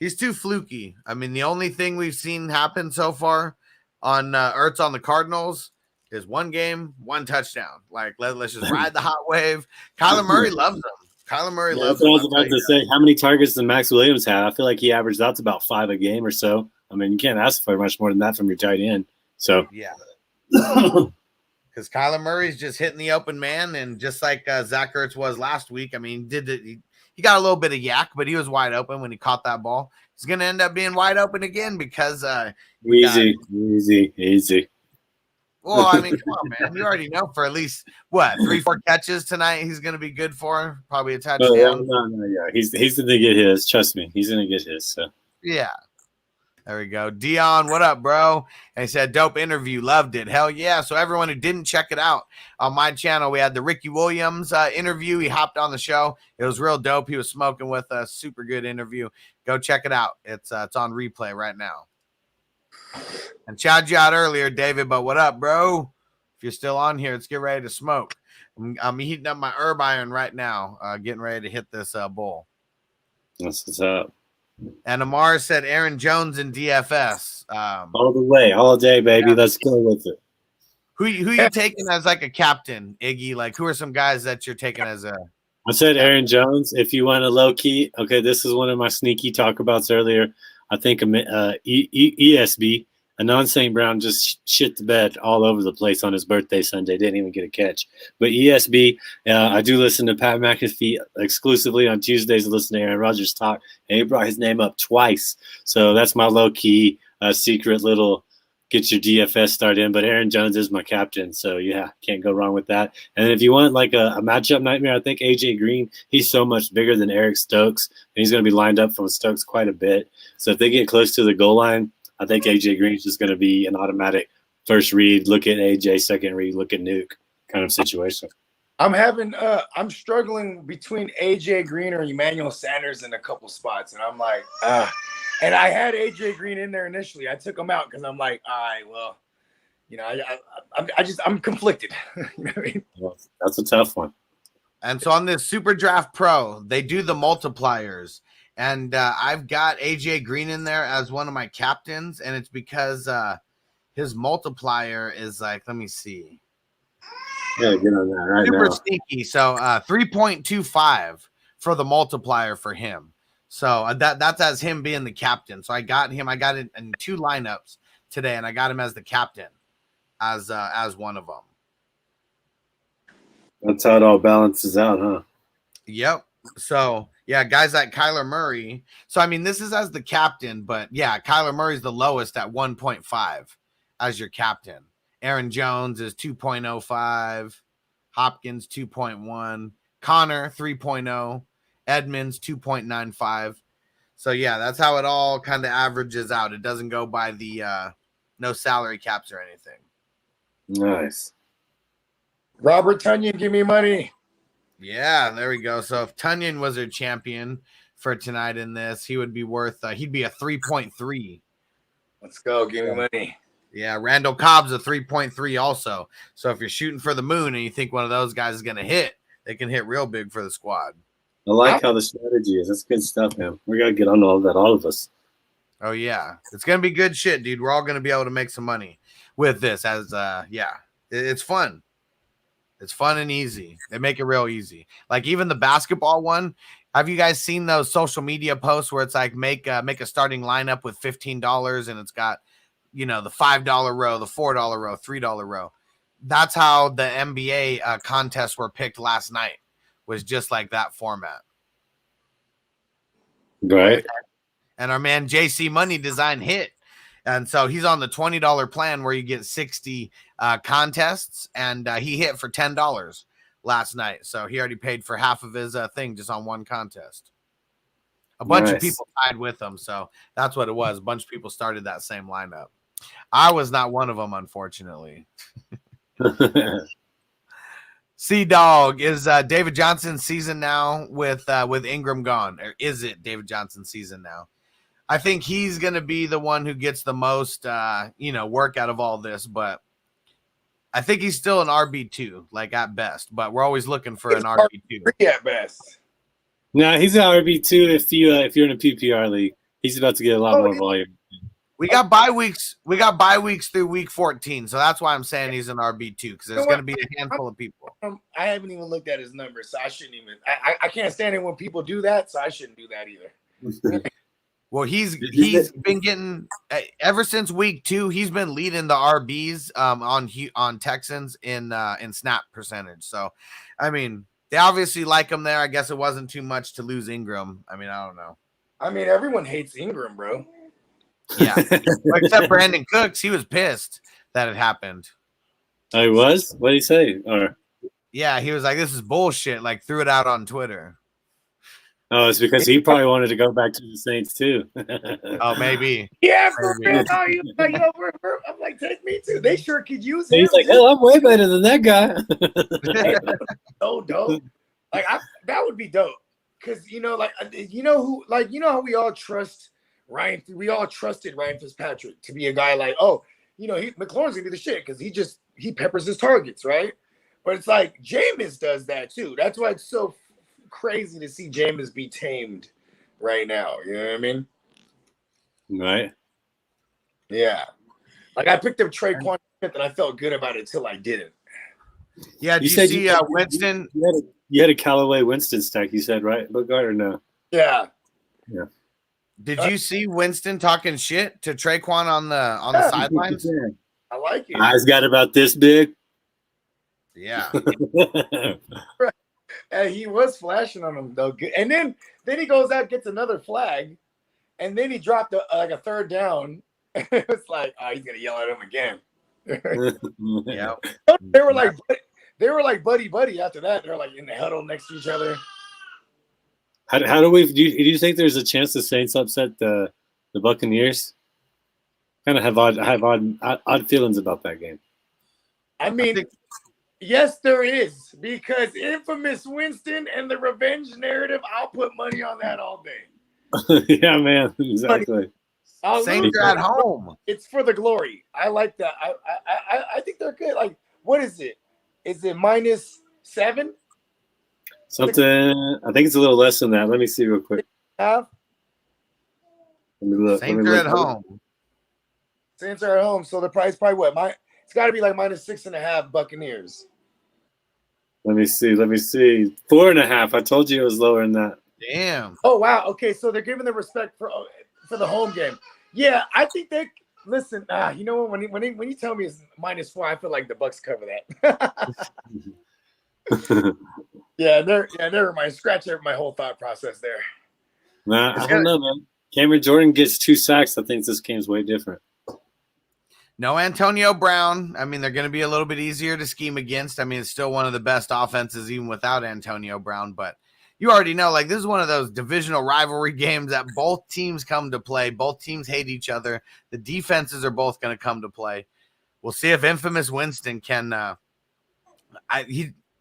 Speaker 1: he's too fluky. I mean, the only thing we've seen happen so far on Ertz on the Cardinals is one game, one touchdown. Like, let's just ride the hot wave. Kyler Murray loves him. Kyler Murray loves him.
Speaker 2: I was about to say, how many targets does Max Williams have? I feel like he averaged out to about 5 a game or so. I mean, you can't ask for much more than that from your tight end. So
Speaker 1: yeah. Because Kyler Murray's just hitting the open man, and just like Zach Ertz was last week, I mean, he got a little bit of yak, but he was wide open when he caught that ball. He's going to end up being wide open again because
Speaker 2: easy.
Speaker 1: Well, I mean, come on, man. You already know for at least, 3-4 catches tonight he's going to be good for. Probably a touchdown.
Speaker 2: Yeah. He's going to get his. Trust me. He's going to get his. So.
Speaker 1: Yeah. There we go. Dion, what up, bro? And he said, dope interview. Loved it. Hell yeah. So everyone who didn't check it out on my channel, we had the Ricky Williams interview. He hopped on the show. It was real dope. He was smoking with a super good interview. Go check it out. It's on replay right now. And shouted you out earlier, David, but what up, bro? If you're still on here, let's get ready to smoke. I'm heating up my herb iron right now, getting ready to hit this bowl.
Speaker 2: That's what's up.
Speaker 1: And Amar said Aaron Jones in DFS.
Speaker 2: All the way, all day, baby. Yeah. Let's go with it.
Speaker 1: Who you taking as like a captain, Iggy? Like, who are some guys that you're taking as a?
Speaker 2: I said Aaron Jones. If you want a low key, okay, this is one of my sneaky talkabouts earlier. I think ESB, Anon St. Brown, just shit the bed all over the place on his birthday Sunday. Didn't even get a catch. But ESB, I do listen to Pat McAfee exclusively on Tuesdays. I listen to Aaron Rodgers talk, and he brought his name up twice. So that's my low-key secret little get your DFS start in. But Aaron Jones is my captain, so yeah, can't go wrong with that. And if you want like a matchup nightmare, I think A.J. Green, he's so much bigger than Eric Stokes, and he's going to be lined up from Stokes quite a bit. So if they get close to the goal line, I think A.J. Green's just going to be an automatic first read, look at A.J., second read, look at Nuke kind of situation.
Speaker 3: I'm struggling between A.J. Green or Emmanuel Sanders in a couple spots, and I'm like, and I had A.J. Green in there initially. I took him out because I'm like, all right, well, I'm conflicted. You know what I mean?
Speaker 2: Well, that's a tough one.
Speaker 1: And so on this Super Draft Pro, they do the multipliers. And I've got AJ Green in there as one of my captains, and it's because his multiplier is like, let me see.
Speaker 2: Yeah, get on that right
Speaker 1: Super
Speaker 2: now.
Speaker 1: sneaky. So 3.25 for the multiplier for him. So that's as him being the captain. So I got him. I got it in 2 lineups today, and I got him as the captain as one of them.
Speaker 2: That's how it all balances out, huh?
Speaker 1: Yep. So yeah, guys like Kyler Murray. So I mean, this is as the captain, but yeah, Kyler Murray's the lowest at 1.5 as your captain. Aaron Jones is 2.05. Hopkins 2.1. Connor 3.0. Edmonds 2.95. So yeah, that's how it all kind of averages out. It doesn't go by the no salary caps or anything.
Speaker 2: Nice.
Speaker 3: Robert Tunyon, give me money.
Speaker 1: Yeah, there we go. So if Tunyon was our champion for tonight in this, he would be worth he'd be a 3.3.
Speaker 3: Let's go. Give me money.
Speaker 1: Yeah, Randall Cobb's a 3.3 also. So if you're shooting for the moon and you think one of those guys is going to hit, they can hit real big for the squad.
Speaker 2: I like how the strategy is. That's good stuff, man. We got to get on all of that, all of us.
Speaker 1: Oh, yeah. It's going to be good shit, dude. We're all going to be able to make some money with this as, it's fun. It's fun and easy. They make it real easy. Like even the basketball one. Have you guys seen those social media posts where it's like make a starting lineup with $15 and it's got, you know, the $5 row, the $4 row, $3 row. That's how the NBA contests were picked last night. Was just like that format.
Speaker 2: Right.
Speaker 1: And our man JC Money Design hit. And so he's on the $20 plan where you get 60 contests, and he hit for $10 last night. So he already paid for half of his thing just on one contest. A bunch of people tied with him. So that's what it was. A bunch of people started that same lineup. I was not one of them, unfortunately. C-Dog, is David Johnson's season now with Ingram gone? Or is it David Johnson's season now? I think he's going to be the one who gets the most, work out of all this. But I think he's still an RB2, like at best. But we're always looking for an RB2.
Speaker 3: At best.
Speaker 2: No, he's an RB2 if you're in a PPR league. He's about to get a lot more volume.
Speaker 1: We got bye weeks. We got bye weeks through week 14, so that's why I'm saying he's an RB2 because there's going to be a handful of people.
Speaker 3: I haven't even looked at his numbers, so I shouldn't even. I can't stand it when people do that, so I shouldn't do that either.
Speaker 1: Well, he's been getting ever since week 2. He's been leading the RBs on Texans in snap percentage. So, I mean, they obviously like him there. I guess it wasn't too much to lose Ingram. I mean, I don't know.
Speaker 3: I mean, everyone hates Ingram, bro.
Speaker 1: Yeah, except Brandon Cooks. He was pissed that it happened.
Speaker 2: Oh, he was? What did he say? Or
Speaker 1: yeah, he was like, "This is bullshit." Like, threw it out on Twitter.
Speaker 2: Oh, it's because he probably wanted to go back to the Saints too.
Speaker 1: Oh, maybe.
Speaker 3: Yeah, for real. I'm like, take me too. They sure could use him.
Speaker 2: He's like, "Hell, I'm way better than that guy."
Speaker 3: So dope. Like, that would be dope. Because how we all trust Ryan. We all trusted Ryan Fitzpatrick to be a guy like, McLaurin's gonna be the shit because he peppers his targets, right? But it's like Jameis does that too. That's why it's so crazy to see Jameis be tamed right now. You know what I mean?
Speaker 2: Right.
Speaker 3: Yeah. Like I picked up Traquan Smith and I felt good about it until I didn't.
Speaker 1: Yeah. Did you see Winston?
Speaker 2: You had a Callaway Winston stack, you said, right? Bogard or no?
Speaker 3: Yeah.
Speaker 2: Yeah.
Speaker 1: Did you see Winston talking shit to Traquan on the sidelines?
Speaker 3: I like it.
Speaker 2: Eyes got about this big.
Speaker 1: Yeah.
Speaker 3: He was flashing on him though. And then he goes out, gets another flag, and then he dropped a third down. It's like, oh, he's gonna yell at him again.
Speaker 1: Yeah.
Speaker 3: They were like buddy after that. They're like in the huddle next to each other.
Speaker 2: How do you think there's a chance the Saints upset the Buccaneers? Kind of have odd feelings about that game.
Speaker 3: I mean, yes, there is, because infamous Winston and the revenge narrative. I'll put money on that all day.
Speaker 2: Yeah, man, exactly.
Speaker 1: Saints are at home.
Speaker 3: It's for the glory. I like that. I think they're good. Like, what is it? Is it -7?
Speaker 2: Something. I think it's a little less than that. Let me see real quick. Let me look.
Speaker 1: Saints are at home.
Speaker 3: Saints are at home, so the price probably what? It's got to be like -6.5 Buccaneers.
Speaker 2: Let me see. 4.5. I told you it was lower than that.
Speaker 1: Damn.
Speaker 3: Oh wow. Okay, so they're giving the respect for the home game. Yeah, I think they listen. You know what? When you tell me it's -4, I feel like the Bucks cover that. Never mind. Scratch my whole thought process there.
Speaker 2: Nah, I don't know, man. Cameron Jordan gets 2 sacks. I think this game's way different.
Speaker 1: No Antonio Brown. I mean, they're going to be a little bit easier to scheme against. I mean, it's still one of the best offenses even without Antonio Brown. But you already know, like, this is one of those divisional rivalry games that both teams come to play. Both teams hate each other. The defenses are both going to come to play. We'll see if infamous Winston can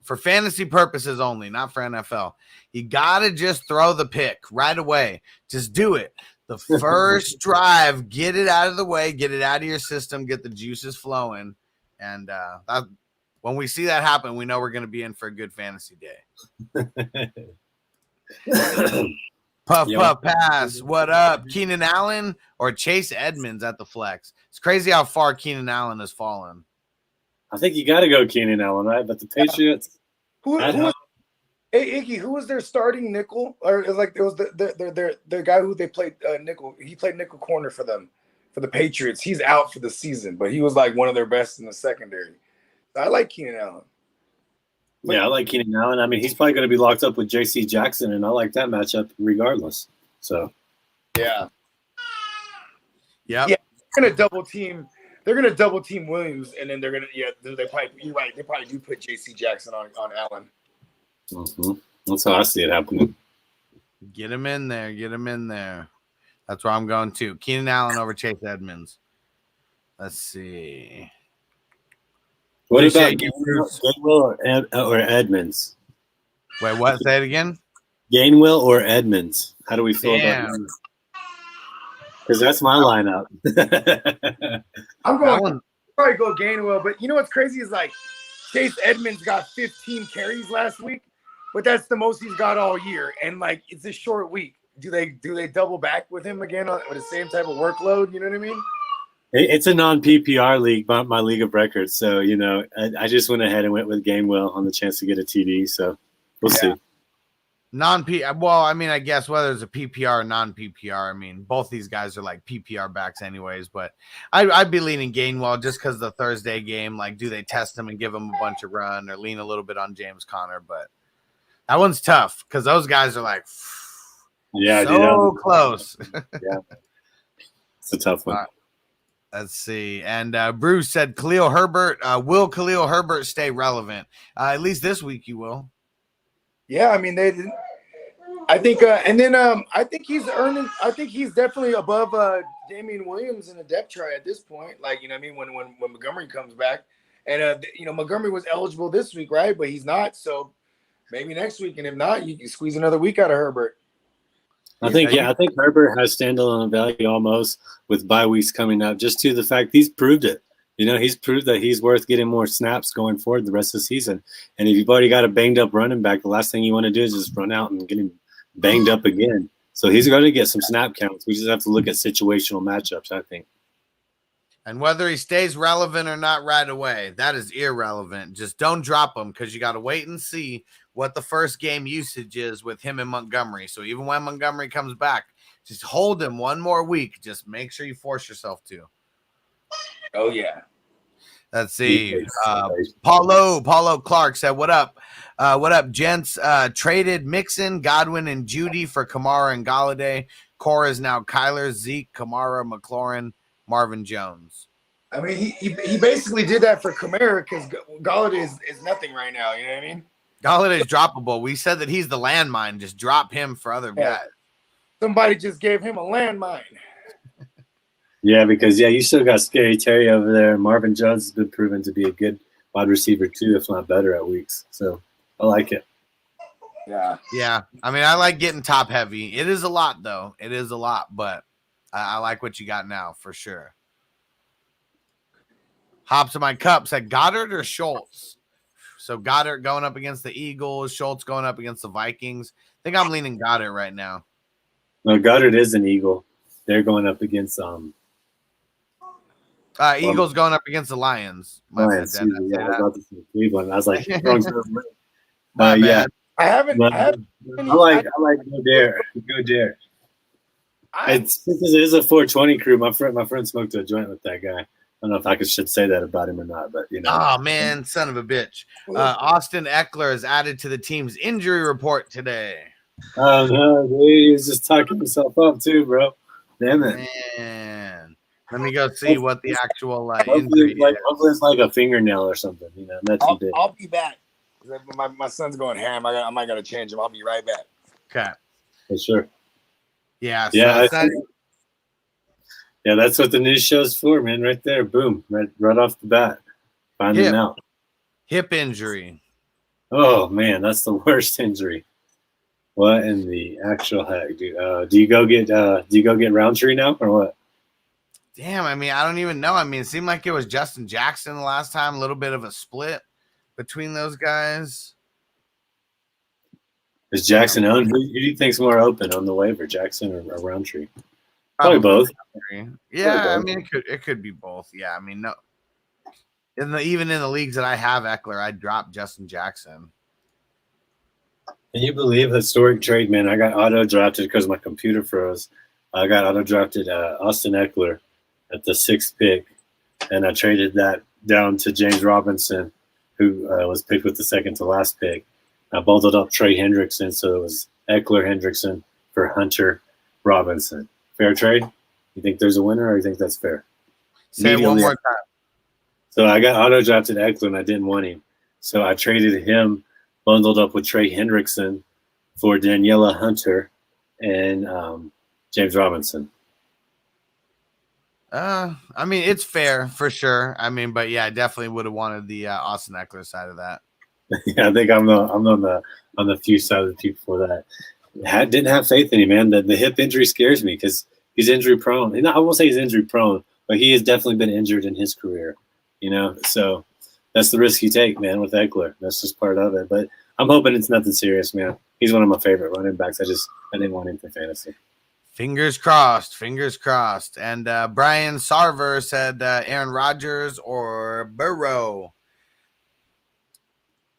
Speaker 1: for fantasy purposes only, not for NFL. You got to just throw the pick right away. Just do it. The first drive, get it out of the way, get it out of your system, get the juices flowing. And when we see that happen, we know we're going to be in for a good fantasy day. Puff, pass. What up? Keenan Allen or Chase Edmonds at the flex? It's crazy how far Keenan Allen has fallen.
Speaker 2: I think you got to go Keenan Allen, right? But the Patriots.
Speaker 3: Hey Iggy, who was their starting nickel? Or it was the guy who they played nickel. He played nickel corner for them, for the Patriots. He's out for the season, but he was like one of their best in the secondary. I like Keenan Allen.
Speaker 2: Yeah, I like Keenan Allen. I mean, he's probably going to be locked up with J.C. Jackson, and I like that matchup regardless. So,
Speaker 3: yeah.
Speaker 1: They're
Speaker 3: gonna double team. They're gonna double team Williams, and then they're gonna They probably you're right. They probably do put J.C. Jackson on Allen.
Speaker 2: Mm-hmm. That's how I see it happening.
Speaker 1: Get him in there. That's where I'm going to. Keenan Allen over Chase Edmonds. Let's see.
Speaker 2: What about Gainwell or Edmonds?
Speaker 1: Wait, what? Say it again.
Speaker 2: Gainwell or Edmonds? How do we feel about that? Because that's my lineup.
Speaker 3: I'm going probably go Gainwell, but you know what's crazy is like Chase Edmonds got 15 carries last week, but that's the most he's got all year, and like it's a short week. Do they double back with him again with the same type of workload? You know what I mean?
Speaker 2: It's a non-PPR league, my league of records. So, you know, I just went ahead and went with Gainwell on the chance to get a TD. So we'll see.
Speaker 1: Well, I mean, I guess whether it's a PPR or non-PPR, I mean, both these guys are like PPR backs anyways, but I'd be leaning Gainwell just because the Thursday game, like, do they test him and give him a bunch of run or lean a little bit on James Conner? But that one's tough because those guys are like, close.
Speaker 2: Yeah. It's a tough one.
Speaker 1: Let's see. And Bruce said Khalil Herbert. Will Khalil Herbert stay relevant? At least this week you will.
Speaker 3: Yeah, I mean they didn't. I think, and then I think he's earning. I think he's definitely above Damian Williams in the depth chart at this point. Like, you know what I mean, when Montgomery comes back, and Montgomery was eligible this week, right? But he's not. So maybe next week, and if not, you can squeeze another week out of Herbert.
Speaker 2: I think Herbert has standalone value almost with bye weeks coming up, just to the fact he's proved it. You know, he's proved that he's worth getting more snaps going forward the rest of the season. And if you've already got a banged up running back, the last thing you want to do is just run out and get him banged up again. So he's going to get some snap counts. We just have to look at situational matchups, I think.
Speaker 1: And whether he stays relevant or not right away, that is irrelevant. Just don't drop him because you got to wait and see what the first game usage is with him and Montgomery. So even when Montgomery comes back, just hold him one more week. Just make sure you force yourself to.
Speaker 3: Oh, yeah.
Speaker 1: Let's see. Paulo Clark said, what up? What up, gents? Traded Mixon, Godwin, and Judy for Kamara and Galladay. Core is now Kyler, Zeke, Kamara, McLaurin, Marvin Jones.
Speaker 3: I mean, he basically did that for Kamara because Galladay is nothing right now. You know what I mean?
Speaker 1: Galladay's droppable. We said that he's the landmine. Just drop him for other guys.
Speaker 3: Somebody just gave him a landmine.
Speaker 2: Yeah, because, you still got Scary Terry over there. Marvin Jones has been proven to be a good wide receiver, too, if not better at weeks. So I like it.
Speaker 3: Yeah.
Speaker 1: Yeah. I mean, I like getting top heavy. It is a lot, though. It is a lot, but I like what you got now for sure. Hops in my cup said Goddard or Schultz. So Goddard going up against the Eagles, Schultz going up against the Vikings. I think I'm leaning Goddard right now.
Speaker 2: No, Goddard is an Eagle. they're going up against
Speaker 1: Eagles going up against the Lions. My
Speaker 2: Lions.
Speaker 1: bad, did
Speaker 2: Yeah,
Speaker 1: I
Speaker 2: I was
Speaker 1: say
Speaker 2: about to say Cleveland. I was like,
Speaker 1: that?
Speaker 2: wrong side of the ring.
Speaker 1: My
Speaker 2: Yeah,
Speaker 1: bad.
Speaker 3: I haven't.
Speaker 2: but I like Go Dare. Go Dare.
Speaker 3: I
Speaker 2: This is a 420 crew. My friend smoked a joint with that guy. I don't know if I should say that about him or not, but you know.
Speaker 1: Oh man, son of a bitch. Austin Eckler is added to the team's injury report today.
Speaker 2: Oh no, dude, he's just talking himself up too, bro. Damn it.
Speaker 1: Man, let me go see what the actual
Speaker 2: Hopefully,
Speaker 1: injury is.
Speaker 2: hopefully it's like a fingernail or something. You know, not too big.
Speaker 3: I'll be back. My son's going ham. I might gotta change him. I'll be right back.
Speaker 1: Okay.
Speaker 2: For sure.
Speaker 1: Yeah.
Speaker 2: Yeah,
Speaker 1: So
Speaker 2: yeah, that's what the news show's for, man. Right there, boom, right off the bat, finding out.
Speaker 1: Hip injury.
Speaker 2: Oh man, that's the worst injury. What in the actual heck, dude? Do you go get Roundtree now or what?
Speaker 1: Damn, I mean, I don't even know. I mean, it seemed like it was Justin Jackson the last time. A little bit of a split between those guys.
Speaker 2: Is Jackson owned? Who do you think's more open on the waiver, Jackson or Roundtree? Probably both.
Speaker 1: Yeah, I mean, it could be both. Yeah, I mean, no. Even in the leagues that I have Eckler, I dropped Justin Jackson.
Speaker 2: Can you believe historic trade, man? I got auto drafted because my computer froze. I got auto drafted Austin Eckler at the 6th pick, and I traded that down to James Robinson, who was picked with the second to last pick. I bundled up Trey Hendrickson, so it was Eckler Hendrickson for Hunter Robinson. Fair trade? You think there's a winner, or you think that's fair?
Speaker 1: Say it one more time.
Speaker 2: So I got auto drafted Eckler, and I didn't want him. So I traded him, bundled up with Trey Hendrickson for Daniela Hunter and James Robinson.
Speaker 1: I mean, it's fair for sure. I mean, but yeah, I definitely would have wanted the Austin Eckler side of that.
Speaker 2: Yeah, I think I'm on the few side of the people for that. Didn't have faith in him, man. The hip injury scares me because he's injury prone. And I won't say he's injury prone, but he has definitely been injured in his career. You know, so that's the risk you take, man, with Eckler. That's just part of it. But I'm hoping it's nothing serious, man. He's one of my favorite running backs. I didn't want him for fantasy.
Speaker 1: Fingers crossed. Fingers crossed. And Brian Sarver said Aaron Rodgers or Burrow.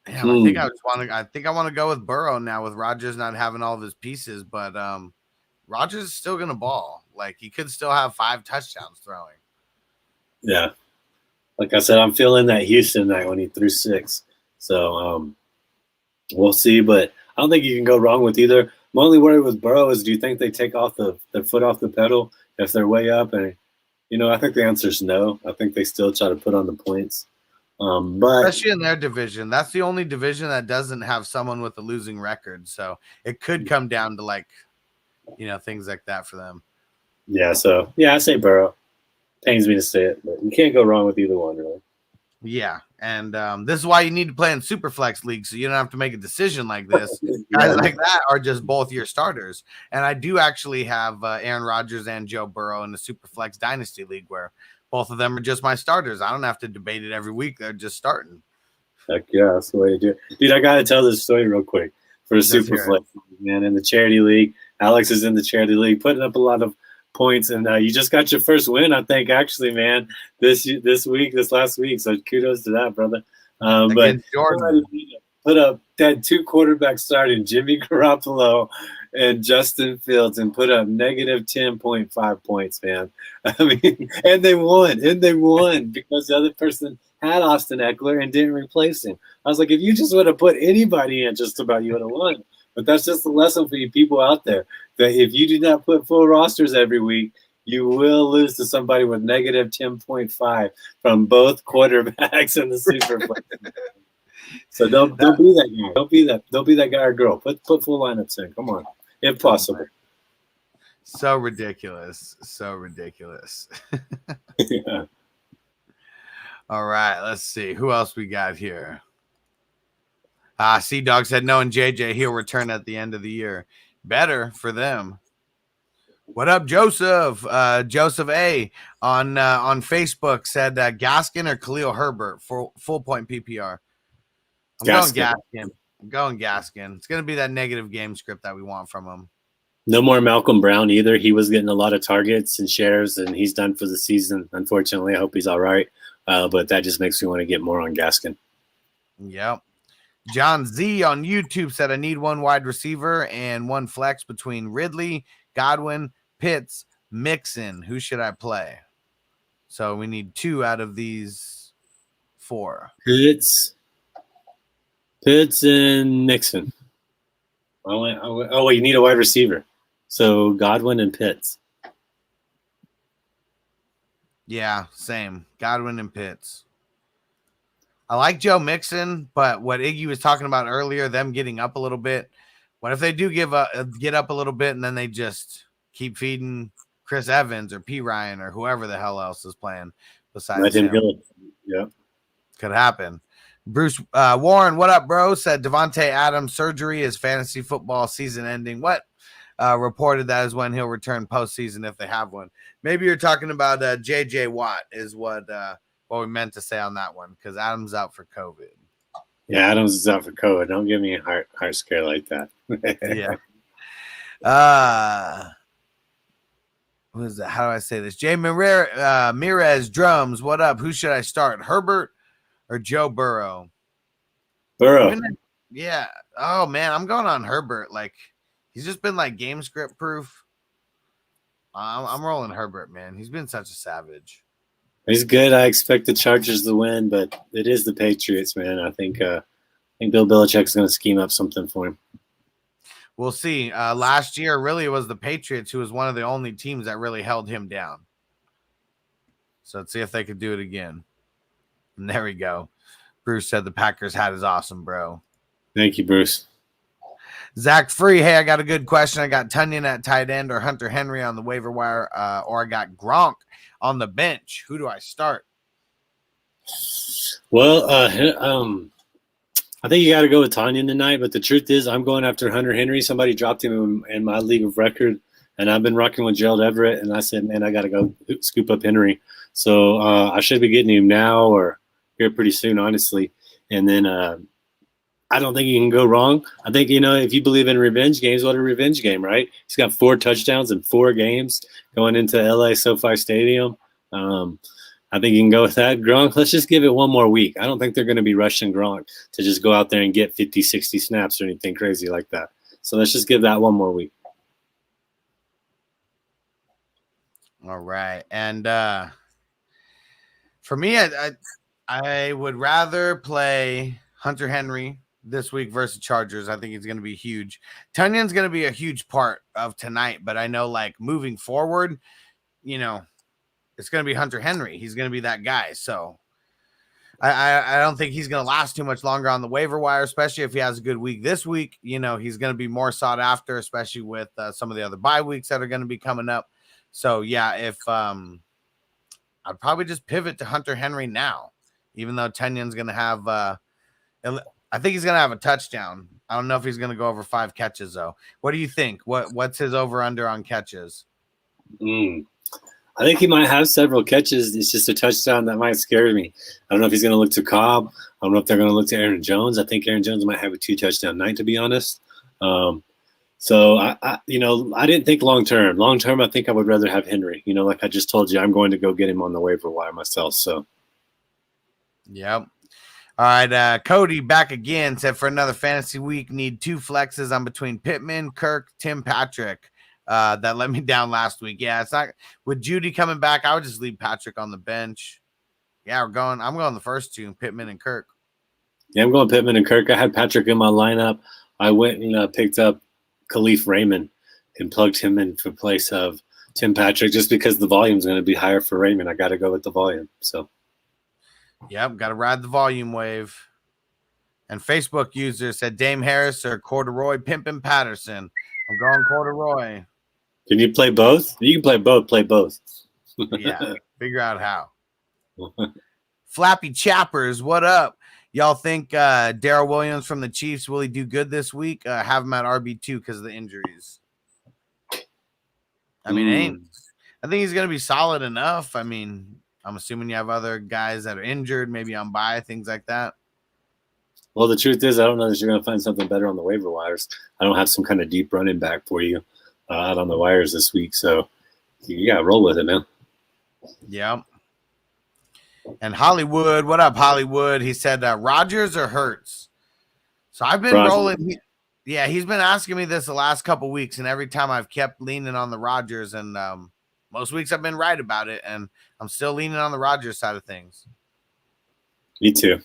Speaker 1: Damn, I think I want to go with Burrow now with Rodgers not having all of his pieces, but Rodgers is still gonna ball. Like he could still have 5 touchdowns throwing.
Speaker 2: Yeah. Like I said, I'm feeling that Houston night when he threw 6. So we'll see, but I don't think you can go wrong with either. My only worry with Burrow is, do you think they take off their foot off the pedal if they're way up? And I think the answer is no. I think they still try to put on the points. But
Speaker 1: especially in their division, that's the only division that doesn't have someone with a losing record. So it could come down to things like that for them.
Speaker 2: Yeah. So I say Burrow. Pains me to say it, but you can't go wrong with either one, really.
Speaker 1: Yeah, and this is why you need to play in Superflex League, so you don't have to make a decision like this. Guys like that are just both your starters. And I do actually have Aaron Rodgers and Joe Burrow in the Superflex Dynasty League, where both of them are just my starters. I don't have to debate it every week. They're just starting.
Speaker 2: Heck yeah, that's the way to do it. Dude, I got to tell this story real quick for a Superflex, man. In the charity league, Alex is in the charity league, putting up a lot of points, and you just got your first win, I think, actually, man, this last week. So kudos to that, brother. But Jordan put up that 2 quarterbacks starting, Jimmy Garoppolo and Justin Fields, and put up negative 10.5 points, man. I mean, and they won because the other person had Austin Eckler and didn't replace him. I was like, if you just would have put anybody in, just about, you would have won. But that's just a lesson for you people out there, that if you do not put full rosters every week, you will lose to somebody with negative 10.5 from both quarterbacks in the Superflex. So don't be that guy. Don't be that guy or girl. Put full lineups in. Come on, if possible.
Speaker 1: So ridiculous. So ridiculous.
Speaker 2: Yeah.
Speaker 1: All right, let's see who else we got here. Sea-Dog said no, and JJ, he'll return at the end of the year. Better for them. What up, Joseph? Joseph A on Facebook said Gaskin or Khalil Herbert for full point PPR. I'm going Gaskin. It's going to be that negative game script that we want from him.
Speaker 2: No more Malcolm Brown either. He was getting a lot of targets and shares, and he's done for the season. Unfortunately, I hope he's all right. But that just makes me want to get more on Gaskin.
Speaker 1: Yep. John Z on YouTube said, I need one wide receiver and one flex between Ridley, Godwin, Pitts, Mixon. Who should I play? So we need 2 out of these 4.
Speaker 2: Pitts and Mixon. Oh, you need a wide receiver. So Godwin and Pitts.
Speaker 1: Yeah, same. Godwin and Pitts. I like Joe Mixon, but what Iggy was talking about earlier, them getting up a little bit. What if they do get up a little bit and then they just keep feeding Chris Evans or P. Ryan or whoever the hell else is playing besides
Speaker 2: Let him
Speaker 1: him?
Speaker 2: go. Yeah.
Speaker 1: Could happen. Bruce Warren, what up, bro? Said Devonte Adams surgery is fantasy football season ending. What? Reported that is when he'll return postseason if they have one. Maybe you're talking about J.J. Watt is what we meant to say on that one because Adams out for COVID.
Speaker 2: Yeah, Adams is out for COVID. Don't give me a heart scare like that.
Speaker 1: Yeah. What is that? How do I say this? Jay Mirez drums. What up? Who should I start? Herbert or Joe Burrow?
Speaker 2: Burrow.
Speaker 1: Yeah. Oh man, I'm going on Herbert. Like he's just been like game script proof. I'm rolling Herbert, man. He's been such a savage.
Speaker 2: He's good. I expect the Chargers to win, but it is the Patriots, man. I think Bill Belichick's going to scheme up something for him.
Speaker 1: We'll see. Last year, really, it was the Patriots who was one of the only teams that really held him down. So let's see if they could do it again. And there we go. Bruce said the Packers hat is awesome, bro.
Speaker 2: Thank you, Bruce.
Speaker 1: Zach Free, hey, I got a good question. I got Tunyon at tight end or Hunter Henry on the waiver wire, or I got Gronk on the bench. Who do I start?
Speaker 2: Well, I think you got to go with Tunyon tonight, but the truth is I'm going after Hunter Henry. Somebody dropped him in my league of record, and I've been rocking with Gerald Everett, and I said, man, I got to go scoop up Henry. So I should be getting him now or here pretty soon, honestly. And then I don't think you can go wrong. I think, if you believe in revenge games, what a revenge game, right? He's got 4 touchdowns in 4 games going into LA SoFi Stadium. I think you can go with that. Gronk, let's just give it one more week. I don't think they're going to be rushing Gronk to just go out there and get 50, 60 snaps or anything crazy like that. So let's just give that one more week.
Speaker 1: All right. And for me, I would rather play Hunter Henry this week versus Chargers. I think he's going to be huge. Tunyon's going to be a huge part of tonight, but I know like moving forward, it's going to be Hunter Henry. He's going to be that guy. So I don't think he's going to last too much longer on the waiver wire, especially if he has a good week this week. He's going to be more sought after, especially with some of the other bye weeks that are going to be coming up. So yeah, if I'd probably just pivot to Hunter Henry now, even though Tunyon's going to have I think he's going to have a touchdown. I don't know if he's going to go over 5 catches, though. What do you think? What's his over-under on catches?
Speaker 2: I think he might have several catches. It's just a touchdown that might scare me. I don't know if he's going to look to Cobb. I don't know if they're going to look to Aaron Jones. I think Aaron Jones might have a 2-touchdown night, to be honest. So, I didn't think long-term. Long-term, I think I would rather have Henry. Like I just told you, I'm going to go get him on the waiver wire myself. So,
Speaker 1: yep. All right, Cody back again. Said for another fantasy week, need 2 flexes. I'm between Pittman, Kirk, Tim Patrick. That let me down last week. Yeah, it's not with Judy coming back. I would just leave Patrick on the bench. Yeah, I'm going the first 2, Pittman and Kirk.
Speaker 2: Yeah, I'm going Pittman and Kirk. I had Patrick in my lineup. I went and picked up Khalif Raymond and plugged him in for place of Tim Patrick just because the volume is going to be higher for Raymond. I got to go with the volume. So.
Speaker 1: Yep, got to ride the volume wave. And Facebook user said Dame Harris or Corduroy Pimpin' Patterson. I'm going Corduroy.
Speaker 2: Can you play both? You can play both. Play both.
Speaker 1: Yeah, figure out how. Flappy Chappers, what up? Y'all think Darrell Williams from the Chiefs, will he do good this week? Have him at RB2 because of the injuries. I mean, I think he's going to be solid enough. I mean, I'm assuming you have other guys that are injured, maybe on bye, things like that.
Speaker 2: Well, the truth is, I don't know that you're going to find something better on the waiver wires. I don't have some kind of deep running back for you. out on the wires this week. So you got to roll with it, man.
Speaker 1: Yeah. And Hollywood, what up, Hollywood? He said Rodgers or Hurts. So I've been rolling. He's been asking me this the last couple weeks, and every time I've kept leaning on the Rodgers, and most weeks I've been right about it, and I'm still leaning on the Rodgers side of things.
Speaker 2: Me too.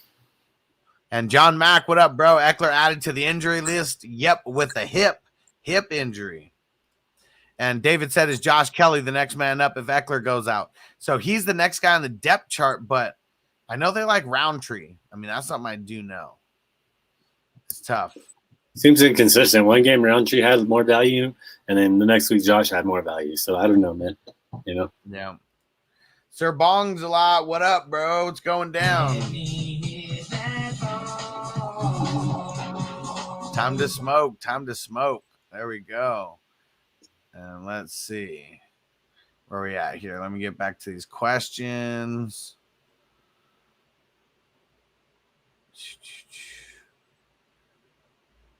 Speaker 1: And John Mack, what up, bro? Eckler added to the injury list. Yep, with a hip injury. And David said, is Josh Kelly the next man up if Eckler goes out? So he's the next guy on the depth chart, but I know they like Roundtree. I mean, that's something I do know. It's tough.
Speaker 2: Seems inconsistent. One game Roundtree had more value, and then the next week Josh had more value. So I don't know, man. You know?
Speaker 1: Yeah. Sir Bong's a lot. What up, bro? It's going down. Time to smoke. Time to smoke. There we go. And let's see. Where are we at here? Let me get back to these questions.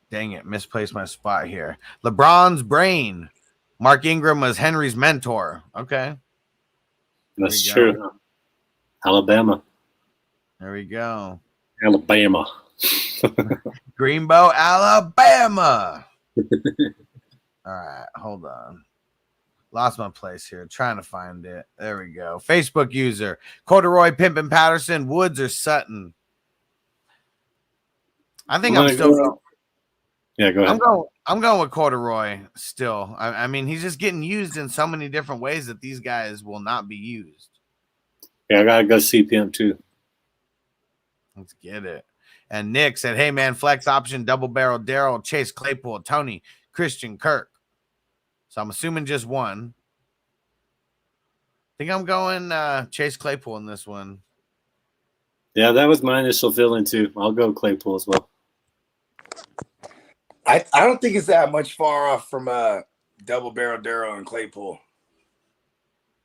Speaker 1: Dang it. Misplaced my spot here. LeBron's brain. Mark Ingram was Henry's mentor. Okay.
Speaker 2: That's true. Alabama.
Speaker 1: There we go.
Speaker 2: Alabama.
Speaker 1: Greenbow, Alabama. All right, hold on. Lost my place here. Trying to find it. There we go. Facebook user. Corduroy, Pimpin' Patterson, Woods, or Sutton? I think I'm still going.
Speaker 2: Yeah, go ahead.
Speaker 1: I'm going with Corduroy still. I mean, he's just getting used in so many different ways that these guys will not be used.
Speaker 2: Yeah, I got to go CPM too.
Speaker 1: Let's get it. And Nick said, hey, man, flex option, double barrel, Daryl, Chase Claypool, Tony, Christian, Kirk. So I'm assuming just one. I think I'm going Chase Claypool in this one.
Speaker 2: Yeah, that was my initial feeling too. I'll go Claypool as well.
Speaker 3: I don't think it's that much far off from double barrel Daryl and Claypool.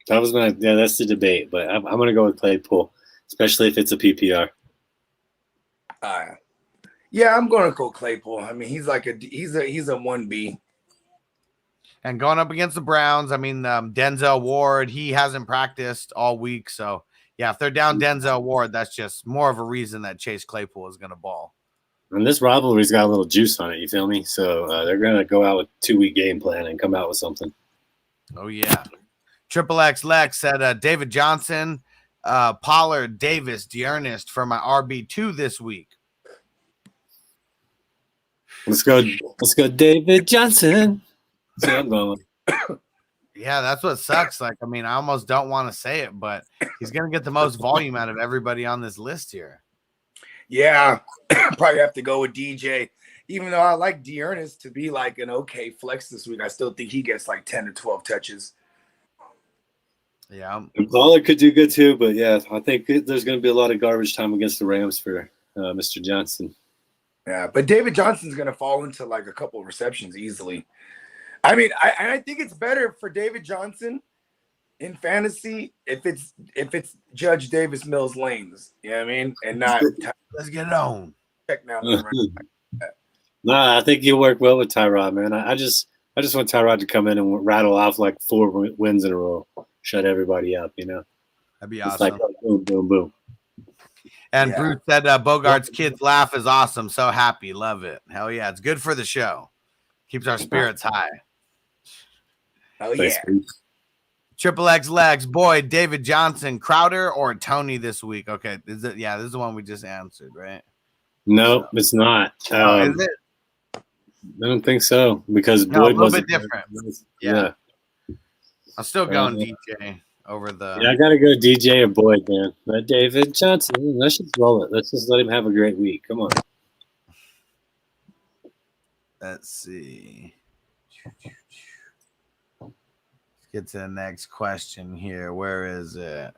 Speaker 2: That was that's the debate, but I'm going to go with Claypool, especially if it's a PPR.
Speaker 3: Yeah, I'm going to go Claypool. I mean, he's a 1B.
Speaker 1: And going up against the Browns, I mean, Denzel Ward, he hasn't practiced all week. So, yeah, if they're down Denzel Ward, that's just more of a reason that Chase Claypool is going to ball. And
Speaker 2: this rivalry's got a little juice on it, you feel me? So they're going to go out with 2-week game plan and come out with something.
Speaker 1: Oh, yeah. Triple X Lex said David Johnson, Pollard, Davis, Dearness for my RB2 this week.
Speaker 2: Let's go, David Johnson. See, I'm going.
Speaker 1: Yeah, that's what sucks. Like, I mean, I almost don't want to say it, but he's going to get the most volume out of everybody on this list here.
Speaker 3: Yeah, probably have to go with DJ. Even though I like Dearness to be like an okay flex this week, I still think he gets like 10 to 12 touches.
Speaker 1: Yeah.
Speaker 2: And Pollard could do good too, but yeah, I think there's going to be a lot of garbage time against the Rams for Mr. Johnson.
Speaker 3: Yeah, but David Johnson's going to fall into like a couple of receptions easily. I mean, I think it's better for David Johnson in fantasy if it's Judge Davis Mills lanes, you know what I mean, and not
Speaker 1: let's get it on.
Speaker 3: Check now.
Speaker 2: Nah, I think you'll work well with Tyrod, man. I just want Tyrod to come in and rattle off like 4 wins in a row, shut everybody up, you know.
Speaker 1: That'd be
Speaker 2: It's
Speaker 1: awesome.
Speaker 2: like boom, boom, boom.
Speaker 1: And yeah. Bruce said Bogart's kids laugh is awesome. So happy. Love it. Hell yeah. It's good for the show. Keeps our spirits high.
Speaker 3: Oh, yeah.
Speaker 1: Triple X Legs, Boyd, David Johnson, Crowder, or Tony this week? Okay. This is the one we just answered, right?
Speaker 2: No, it's not.
Speaker 1: Is it?
Speaker 2: I don't think so because
Speaker 1: a
Speaker 2: Boyd
Speaker 1: little
Speaker 2: wasn't
Speaker 1: bit different.
Speaker 2: Yeah.
Speaker 1: I'm still going DJ over the.
Speaker 2: Yeah, I got to go DJ or Boyd, man. But David Johnson, let's just roll it. Let's just let him have a great week. Come on.
Speaker 1: Let's see. Get to the next question here. Where is it?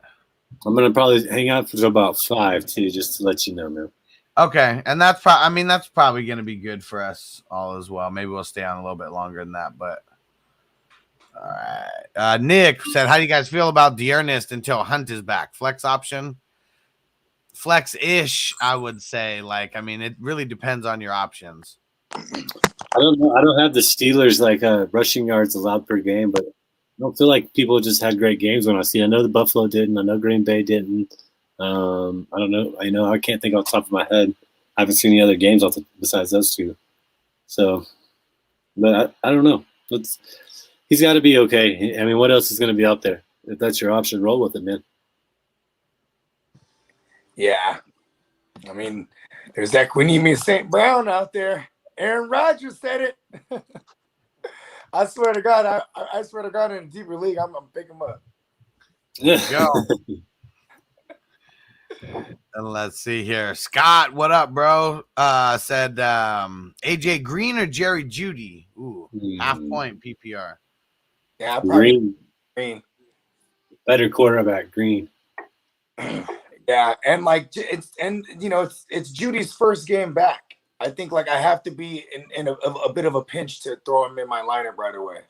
Speaker 2: I'm gonna probably hang out for about 5 too, just to let you know, man.
Speaker 1: Okay, and that's probably gonna be good for us all as well. Maybe we'll stay on a little bit longer than that, but all right. Nick said, "How do you guys feel about Dearness until Hunt is back? Flex option, flex-ish, I would say. Like, I mean, it really depends on your options."
Speaker 2: I don't know. I don't have the Steelers like rushing yards allowed per game, but I don't feel like people just had great games when I see. I know the Buffalo didn't. I know Green Bay didn't. I don't know. I can't think off the top of my head. I haven't seen any other games besides those two. So, but I don't know. He's got to be okay. I mean, what else is going to be out there? If that's your option, roll with it, man.
Speaker 3: Yeah. I mean, there's that Quinemy St. Brown out there. Aaron Rodgers said it. I swear to God, I swear to God, in a deeper league, I'm gonna pick him up.
Speaker 1: Go. And let's see here. Scott, what up, bro? Said AJ Green or Jerry Judy? Ooh, half point PPR.
Speaker 3: Yeah, probably
Speaker 2: Green. Better quarterback, Green.
Speaker 3: Yeah, and like it's Judy's first game back. I think like I have to be in a bit of a pinch to throw him in my lineup right away.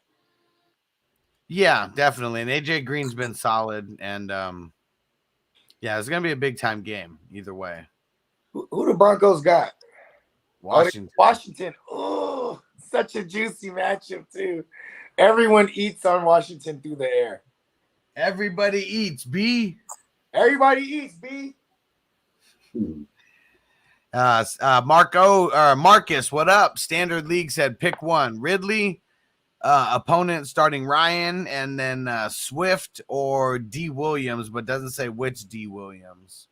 Speaker 1: Yeah, definitely. And AJ Green's been solid, and yeah, it's gonna be a big time game either way.
Speaker 3: Who the Broncos got?
Speaker 1: Washington.
Speaker 3: Washington. Oh, such a juicy matchup too. Everyone eats on Washington through the air.
Speaker 1: Everybody eats, B.
Speaker 3: Everybody eats, B.
Speaker 1: Marcus, what up? Standard League said pick one. Ridley, opponent starting Ryan, and then Swift or D. Williams, but doesn't say which D. Williams.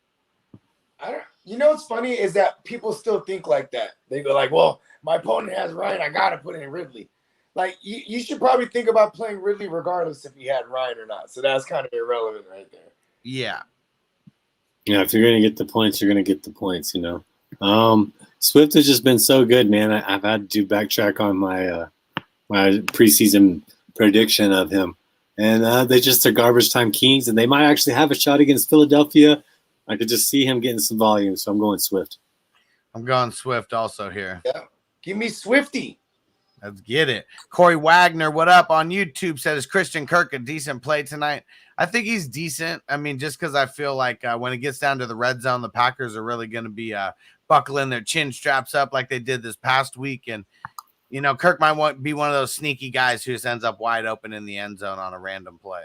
Speaker 3: What's funny is that people still think like that. They go like, well, my opponent has Ryan, I gotta put in Ridley. Like you should probably think about playing Ridley regardless if he had Ryan or not. So that's kind of irrelevant right there.
Speaker 1: Yeah.
Speaker 2: Yeah, if you're gonna get the points, you're gonna get the points, Swift has just been so good, man. I've had to backtrack on my my preseason prediction of him. And they just are garbage time kings, and they might actually have a shot against Philadelphia. I could just see him getting some volume, so I'm going Swift.
Speaker 1: I'm going Swift also here.
Speaker 3: Yeah. Give me Swifty.
Speaker 1: Let's get it. Corey Wagner, what up on YouTube, said, is Christian Kirk a decent play tonight? I think he's decent. I mean, just because I feel like when it gets down to the red zone, the Packers are really going to be buckling their chin straps up like they did this past week. And, Kirk might be one of those sneaky guys who just ends up wide open in the end zone on a random play.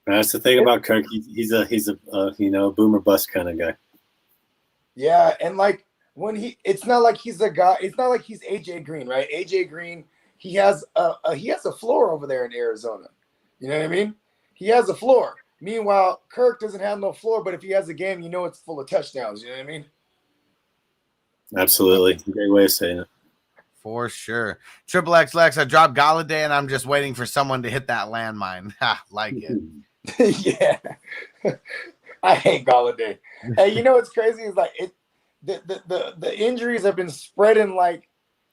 Speaker 2: That's the thing about Kirk. He's a boomer bust kind of guy.
Speaker 3: Yeah, and like it's not like he's a guy. It's not like he's AJ Green, right? AJ Green, he has a floor over there in Arizona. You know what I mean? He has a floor. Meanwhile, Kirk doesn't have no floor, but if he has a game, it's full of touchdowns. You know what I mean?
Speaker 2: Absolutely. Great way of saying it.
Speaker 1: For sure. Triple X Lex, I dropped Galladay, and I'm just waiting for someone to hit that landmine. Like it.
Speaker 3: Yeah. I hate Galladay. Hey, what's crazy is like the injuries have been spreading like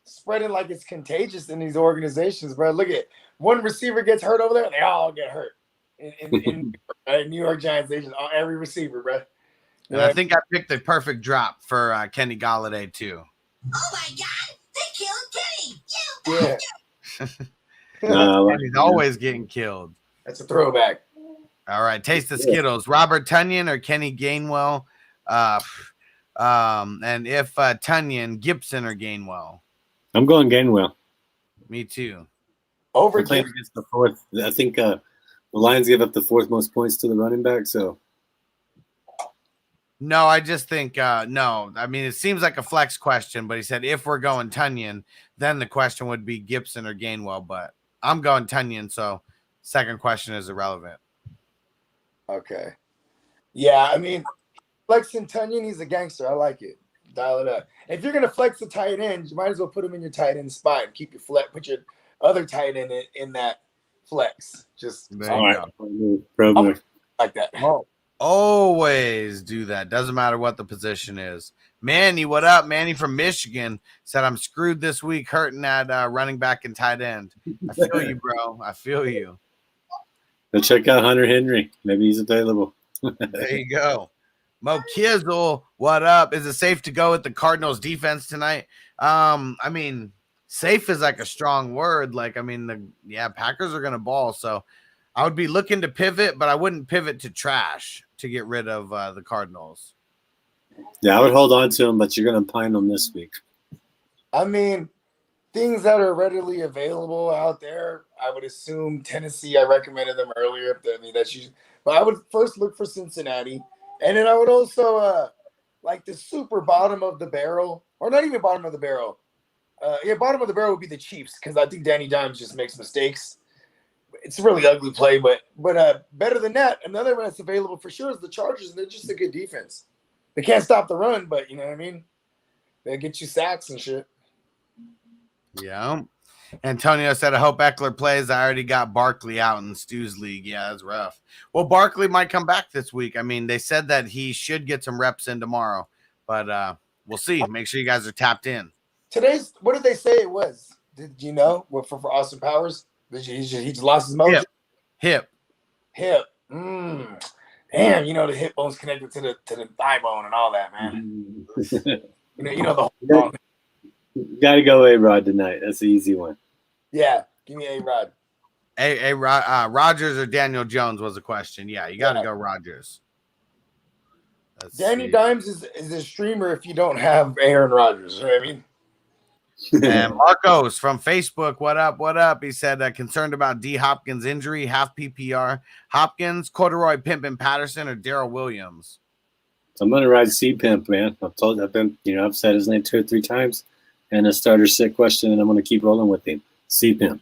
Speaker 3: it's contagious in these organizations, bro. Look at one receiver gets hurt over there, they all get hurt. In New York Giants, they just every receiver, bro.
Speaker 1: And I think I picked the perfect drop for Kenny Galladay too.
Speaker 4: Oh my God! They killed Kenny.
Speaker 1: Yeah. He's always getting killed.
Speaker 3: That's a throwback.
Speaker 1: All right, taste the Skittles. Robert Tonyan or Kenny Gainwell? And if Tonyan, Gibson or Gainwell?
Speaker 2: I'm going Gainwell.
Speaker 1: Me too.
Speaker 3: Over
Speaker 2: playing against the fourth. I think the Lions give up the fourth most points to the running back. So
Speaker 1: no, I just think no. I mean, it seems like a flex question, but he said if we're going Tonyan, then the question would be Gibson or Gainwell. But I'm going Tonyan, so second question is irrelevant.
Speaker 3: Okay. Yeah, I mean, flexing Tonyan, he's a gangster. I like it. Dial it up. If you're gonna flex the tight end, you might as well put him in your tight end spot and keep your flex. Put your other tight end in that flex. Just like that.
Speaker 1: Oh, always do that. Doesn't matter what the position is. Manny, what up? Manny from Michigan said, I'm screwed this week, hurting at running back and tight end. I feel you, bro. I feel you.
Speaker 2: Go check out Hunter Henry. Maybe he's available.
Speaker 1: There you go. Mo Kizzle, what up? Is it safe to go with the Cardinals defense tonight? I mean, safe is like a strong word. Like, I mean, Packers are going to ball. So I would be looking to pivot, but I wouldn't pivot to trash to get rid of the Cardinals.
Speaker 2: Yeah, I would hold on to him, but you're going to pine them this week.
Speaker 3: I mean, things that are readily available out there, I would assume Tennessee. I recommended them earlier. But I would first look for Cincinnati, and then I would also like the super bottom of the barrel, or not even bottom of the barrel. Bottom of the barrel would be the Chiefs because I think Danny Dimes just makes mistakes. It's a really ugly play, but better than that, another one that's available for sure is the Chargers, and they're just a good defense. They can't stop the run, but you know what I mean? They get you sacks and shit.
Speaker 1: Yeah. Antonio said, I hope Eckler plays. I already got Barkley out in Stu's league. Yeah, that's rough. Well, Barkley might come back this week. I mean, they said that he should get some reps in tomorrow, but we'll see. Make sure you guys are tapped in.
Speaker 3: What did they say it was? Did you know? For Austin Powers? He just lost his mojo?
Speaker 1: Hip.
Speaker 3: Damn, the hip bone's connected to the thigh bone and all that, man. you know the whole thing.
Speaker 2: Got to go A-Rod tonight. That's the easy one.
Speaker 3: Yeah, give me A-Rod.
Speaker 1: Rodgers or Daniel Jones was a question. Yeah, you got to go Rodgers.
Speaker 3: Danny Dimes is a streamer if you don't have Aaron Rodgers. You know what I mean?
Speaker 1: And Marcos from Facebook, what up? What up? He said, concerned about D. Hopkins' injury, half PPR. Hopkins, Corduroy, Pimpin' Patterson, or Darrell Williams?
Speaker 2: I'm going to ride C-Pimp, man. I've said his name 2 or 3 times. And a starter sit question, and I'm going to keep rolling with him. C-Pimp.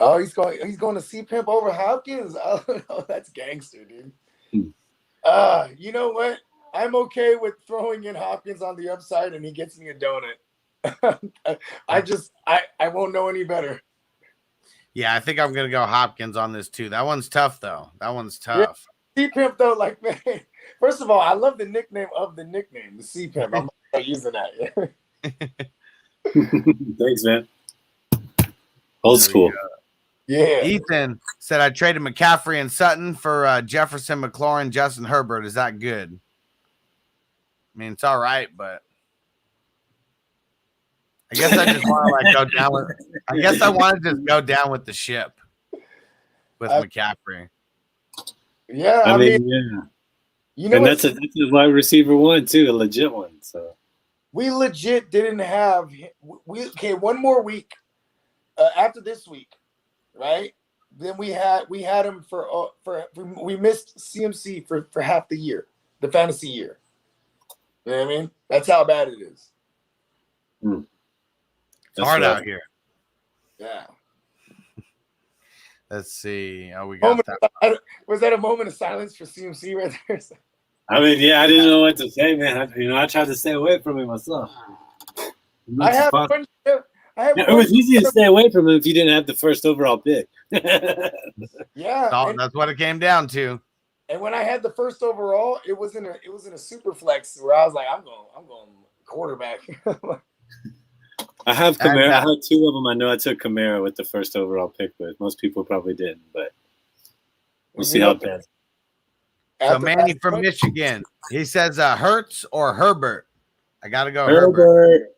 Speaker 3: Oh, he's going to C-Pimp over Hopkins? Oh, that's gangster, dude. You know what? I'm okay with throwing in Hopkins on the upside, and he gets me a donut. I won't know any better.
Speaker 1: Yeah, I think I'm going to go Hopkins on this, too. That one's tough, though. Yeah.
Speaker 3: C-Pimp, though, like, man, first of all, I love the nickname of the nickname, the C-Pimp. I'm not using that.
Speaker 2: Thanks, man. Old school.
Speaker 3: Yeah.
Speaker 1: Ethan said, I traded McCaffrey and Sutton for Jefferson, McLaurin, Justin Herbert. Is that good? I mean, it's all right, but I guess I just want to go down with. I guess I want to just go down with the ship with McCaffrey.
Speaker 3: Yeah,
Speaker 2: I mean, yeah. You know, and that's a wide receiver one too, a legit one. So
Speaker 3: we legit didn't have. One more week after this week, right? Then we had him for we missed CMC for half the year, the fantasy year. You know what I mean? That's how bad it is.
Speaker 1: It's hard out here.
Speaker 3: Yeah.
Speaker 1: Let's see. Oh, we got that.
Speaker 3: Was that a moment of silence for CMC right there?
Speaker 2: I mean, yeah, I didn't know what to say, man. I tried to stay away from him myself.
Speaker 3: It
Speaker 2: was easy to stay away from him if you didn't have the first overall pick.
Speaker 3: Yeah,
Speaker 1: that's what it came down to.
Speaker 3: And when I had the first overall, it was in a super flex where I was like, I'm going quarterback.
Speaker 2: I have Kamara. I had 2 of them. I know I took Kamara with the first overall pick, but most people probably didn't. But we'll see how it pans.
Speaker 1: So Manny from Michigan, he says Hurts or Herbert. I got to go
Speaker 2: Herbert.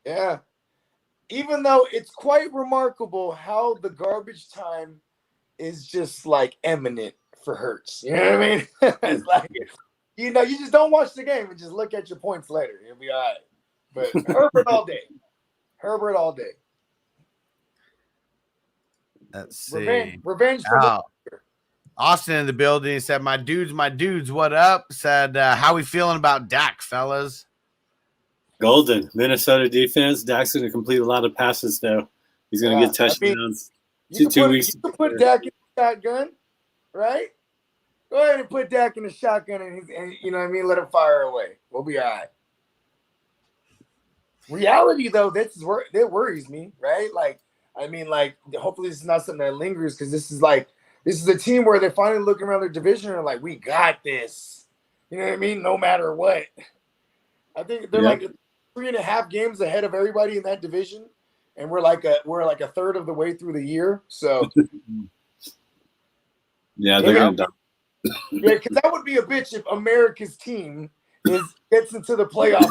Speaker 3: Yeah. Even though it's quite remarkable how the garbage time is just like eminent for Hurts. You know what I mean? It's like, you just don't watch the game and just look at your points later. You'll be all right. But Herbert all day. Herbert all day.
Speaker 1: Let's see.
Speaker 3: Revenge for
Speaker 1: Austin in the building. He said, my dudes, what up? Said, how we feeling about Dak, fellas?
Speaker 2: Golden. Minnesota defense. Dak's going to complete a lot of passes, though. He's going to get touchdowns.
Speaker 3: You can put Dak in the shotgun, right? Go ahead and put Dak in the shotgun and you know what I mean? Let him fire away. We'll be all right. Reality, though, that worries me, right? Hopefully this is not something that lingers because this is a team where they're finally looking around their division and like, we got this. You know what I mean? No matter what. I think they're like 3.5 games ahead of everybody in that division, and we're like a third of the way through the year. So
Speaker 2: yeah, they're gonna die.
Speaker 3: Yeah, because that would be a bitch if America's team gets into the playoffs.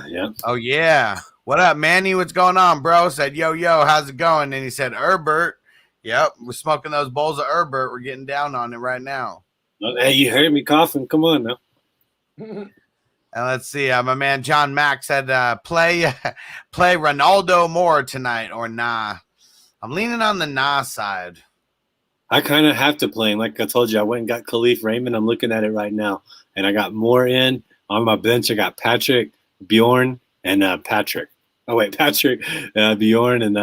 Speaker 2: Yeah.
Speaker 1: Oh yeah. What up, Manny? What's going on, bro? Said, yo, how's it going? And he said, Herbert. Yep, we're smoking those bowls of Herbert. We're getting down on it right now.
Speaker 2: Hey, you heard me coughing. Come on now.
Speaker 1: And let's see. My man John Mack said, play Ronaldo more tonight or nah. I'm leaning on the nah side.
Speaker 2: I kind of have to play him. Like I told you, I went and got Khalif Raymond. I'm looking at it right now. And I got more in. On my bench, I got Patrick, Bjorn, and Patrick. Oh, wait, Patrick, Bjorn, and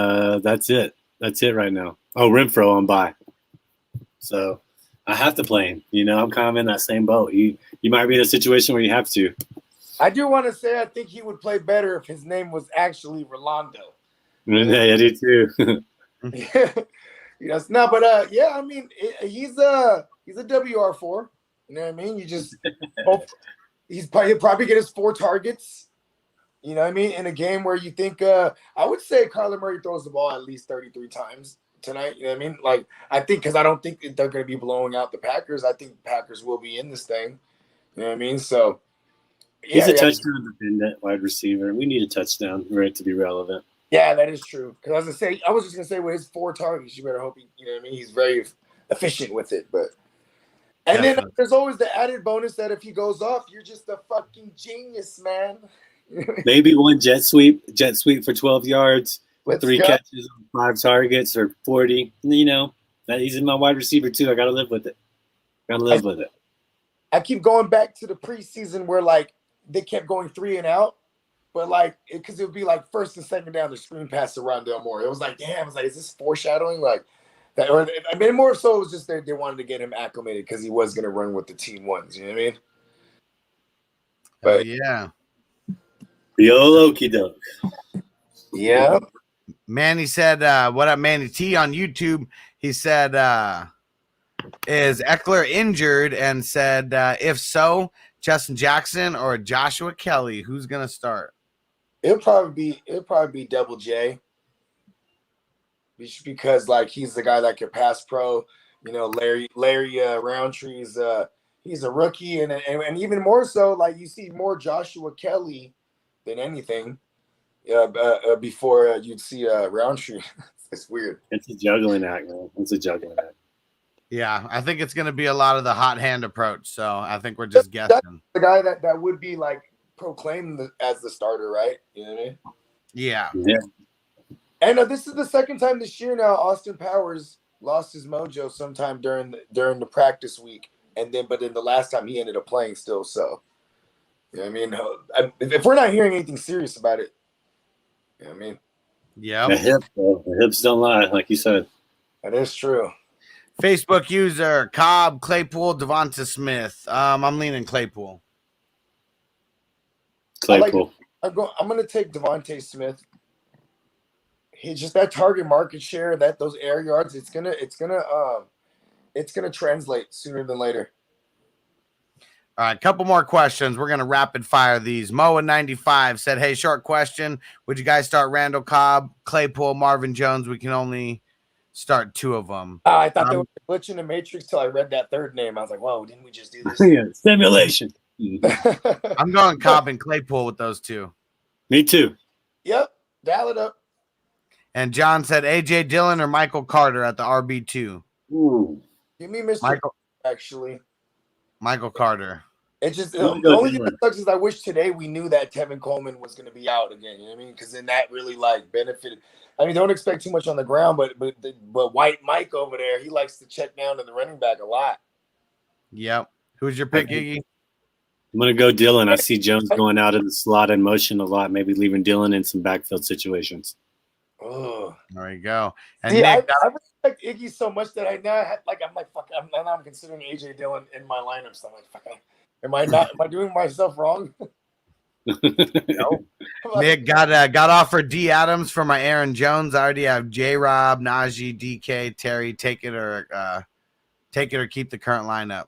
Speaker 2: that's it. That's it right now. Oh, Renfro on bye. So I have to play him. You know, I'm kind of in that same boat. You might be in a situation where you have to.
Speaker 3: I do want to say I think he would play better if his name was actually Rolando.
Speaker 2: Yeah, I do too.
Speaker 3: Yes, no, but yeah, I mean, he's a WR4. You know what I mean? You just hope he'll probably get his 4 targets. You know what I mean? In a game where you think, I would say Kyler Murray throws the ball at least 33 times tonight. You know what I mean? Like, I think, because I don't think they're going to be blowing out the Packers. I think the Packers will be in this thing. You know what I mean? So,
Speaker 2: he's a touchdown dependent wide receiver. We need a touchdown for it to be relevant.
Speaker 3: Yeah, that is true. Because I was just gonna say with his 4 targets, you better hope you know what I mean. He's very efficient with it, but then there's always the added bonus that if he goes off, you're just a fucking genius, man.
Speaker 2: Maybe one jet sweep for 12 yards,
Speaker 3: Let's
Speaker 2: 3
Speaker 3: go.
Speaker 2: catches on 5 targets or 40. You know, he's in my wide receiver too. I gotta live with it.
Speaker 3: I keep going back to the preseason where like they kept going 3 and out. But like, because it would be like first and second down, the screen pass to Rondale Moore. It was like, damn, is this foreshadowing? Like that, or I mean, more so it was just they wanted to get him acclimated because he was going to run with the team ones. You know what I mean? But
Speaker 1: yeah,
Speaker 2: YOLO doke.
Speaker 3: Yeah.
Speaker 1: Manny said, "What up, Manny T on YouTube?" He said, "Is Eckler injured?" And said, "If so, Justin Jackson or Joshua Kelly, who's gonna start?"
Speaker 3: It'll probably be Double J. Because like he's the guy that can pass pro. You know, Larry Roundtree's he's a rookie, and even more so, like you see more Joshua Kelly than anything. Before you'd see Roundtree. It's weird.
Speaker 2: It's a juggling act, man.
Speaker 1: Yeah, I think it's gonna be a lot of the hot hand approach. So I think we're just guessing.
Speaker 3: That's the guy that would be like proclaimed as the starter, right? You know what I mean?
Speaker 1: Yeah.
Speaker 3: And this is the second time this year now Austin Powers lost his mojo sometime during the practice week, but then the last time he ended up playing still. So, you know what I mean? If we're not hearing anything serious about it, you know what I mean?
Speaker 1: Yeah.
Speaker 2: The hips don't lie, like you said.
Speaker 3: That is true.
Speaker 1: Facebook user Cobb, Claypool, Devonta Smith. I'm leaning Claypool.
Speaker 3: I'm going to take Devonte Smith. He's just that target market share, those air yards. It's gonna translate sooner than later.
Speaker 1: All right, couple more questions. We're gonna rapid fire these. Moa95 said, "Hey, short question: would you guys start Randall Cobb, Claypool, Marvin Jones? We can only start 2 of them."
Speaker 3: I thought they were glitching the matrix till I read that third name. I was like, "Whoa, didn't we just do this?"
Speaker 2: Yeah, simulation.
Speaker 1: I'm going Cobb and Claypool with those 2.
Speaker 2: Me too.
Speaker 3: Yep, dial it up.
Speaker 1: And John said, "AJ Dillon or Michael Carter at the RB2."
Speaker 2: Ooh.
Speaker 3: Give me Mr.
Speaker 1: Michael.
Speaker 3: Actually,
Speaker 1: Michael Carter.
Speaker 3: It's just the only thing that sucks is I wish today we knew that Tevin Coleman was going to be out again. You know what I mean? Because then that really like benefited. I mean, don't expect too much on the ground, but White Mike over there, he likes to check down to the running back a lot.
Speaker 1: Yep. Who's your pick, Iggy?
Speaker 2: I'm gonna go Dillon. I see Jones going out of the slot in motion a lot, maybe leaving Dillon in some backfield situations.
Speaker 3: Oh,
Speaker 1: there you go. And
Speaker 3: see,
Speaker 1: Nick,
Speaker 3: I respect Iggy so much that I'm considering AJ Dillon in my lineup. So I'm like, fuck, am I doing myself wrong?
Speaker 1: no. Nick got offered D Adams for my Aaron Jones. I already have J Rob, Najee, DK, Terry. Take it or keep the current lineup.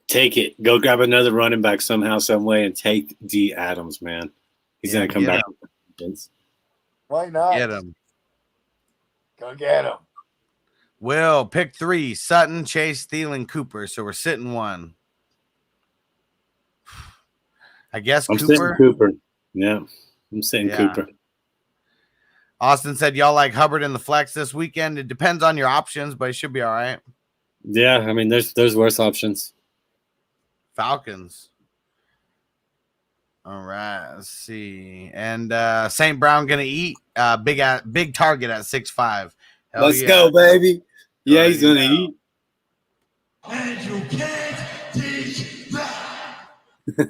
Speaker 2: Take it. Go grab another running back somehow, some way, and take D Adams, man. He's gonna come back.
Speaker 3: Why not?
Speaker 1: Get him.
Speaker 3: Go get him.
Speaker 1: Will, pick 3. Sutton, Chase, Thielen, Cooper. So we're sitting 1. I guess
Speaker 2: I'm
Speaker 1: Cooper.
Speaker 2: sitting Cooper. Yeah, I'm sitting Cooper.
Speaker 1: Austin said y'all like Hubbard in the flex this weekend. It depends on your options, but it should be all right.
Speaker 2: Yeah, I mean, there's worse options.
Speaker 1: Falcons. All right, let's see. And St. Brown gonna eat big target at 6'5". Hell
Speaker 2: Let's
Speaker 1: yeah.
Speaker 2: go, baby. Yeah,
Speaker 1: Already
Speaker 2: he's gonna
Speaker 1: know.
Speaker 2: eat.
Speaker 4: And you can't teach that.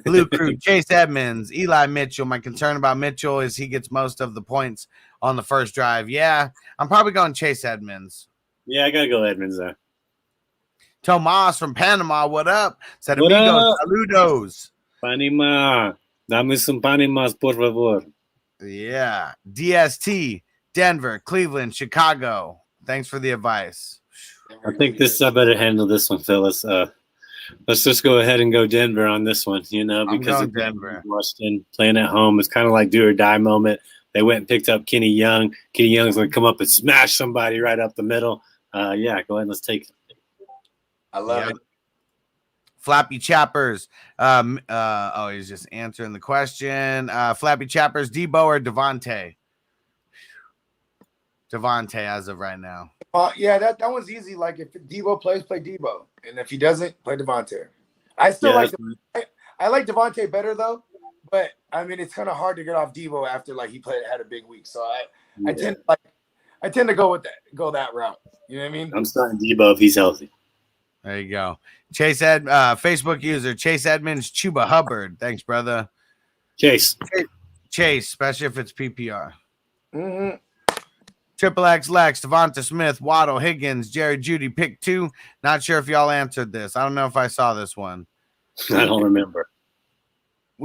Speaker 1: Blue Crew, Chase Edmonds, Eli Mitchell. My concern about Mitchell is he gets most of the points on the first drive. Yeah, I'm probably going Chase Edmonds.
Speaker 2: Yeah, I gotta go Edmonds there.
Speaker 1: Tomas from Panama, what up? Said
Speaker 2: What
Speaker 1: amigos,
Speaker 2: up?
Speaker 1: saludos.
Speaker 2: Panima. Dame some panimas, por favor.
Speaker 1: Yeah. DST, Denver, Cleveland, Chicago. Thanks for the advice.
Speaker 2: I think I better handle this one, fellas. Let's just go ahead and go Denver on this one,
Speaker 1: I'm
Speaker 2: because
Speaker 1: going
Speaker 2: of
Speaker 1: Denver.
Speaker 2: Washington playing at home. It's kind of like do or die moment. They went and picked up Kenny Young. Kenny Young's going to come up and smash somebody right up the middle. Yeah, go ahead and let's take it.
Speaker 3: I love it.
Speaker 1: Flappy Chappers. He's just answering the question. Flappy Chappers, Debo or Devonte? Devonte as of right now.
Speaker 3: Yeah, that one's easy. Like if Debo plays, play Debo, and if he doesn't, play Devonte. I still I like Devonte better though, but I mean it's kind of hard to get off Debo after like he had a big week. So I tend to go that route. You know what I mean?
Speaker 2: I'm starting Debo if he's healthy.
Speaker 1: There you go. Facebook user Chase Edmonds, Chuba Hubbard. Thanks, brother.
Speaker 2: Chase,
Speaker 1: especially if it's PPR.
Speaker 3: Mm-hmm.
Speaker 1: Triple X Lex, Devonta Smith, Waddle, Higgins, Jerry Judy, pick 2. Not sure if y'all answered this. I don't know if I saw this one.
Speaker 2: I don't remember.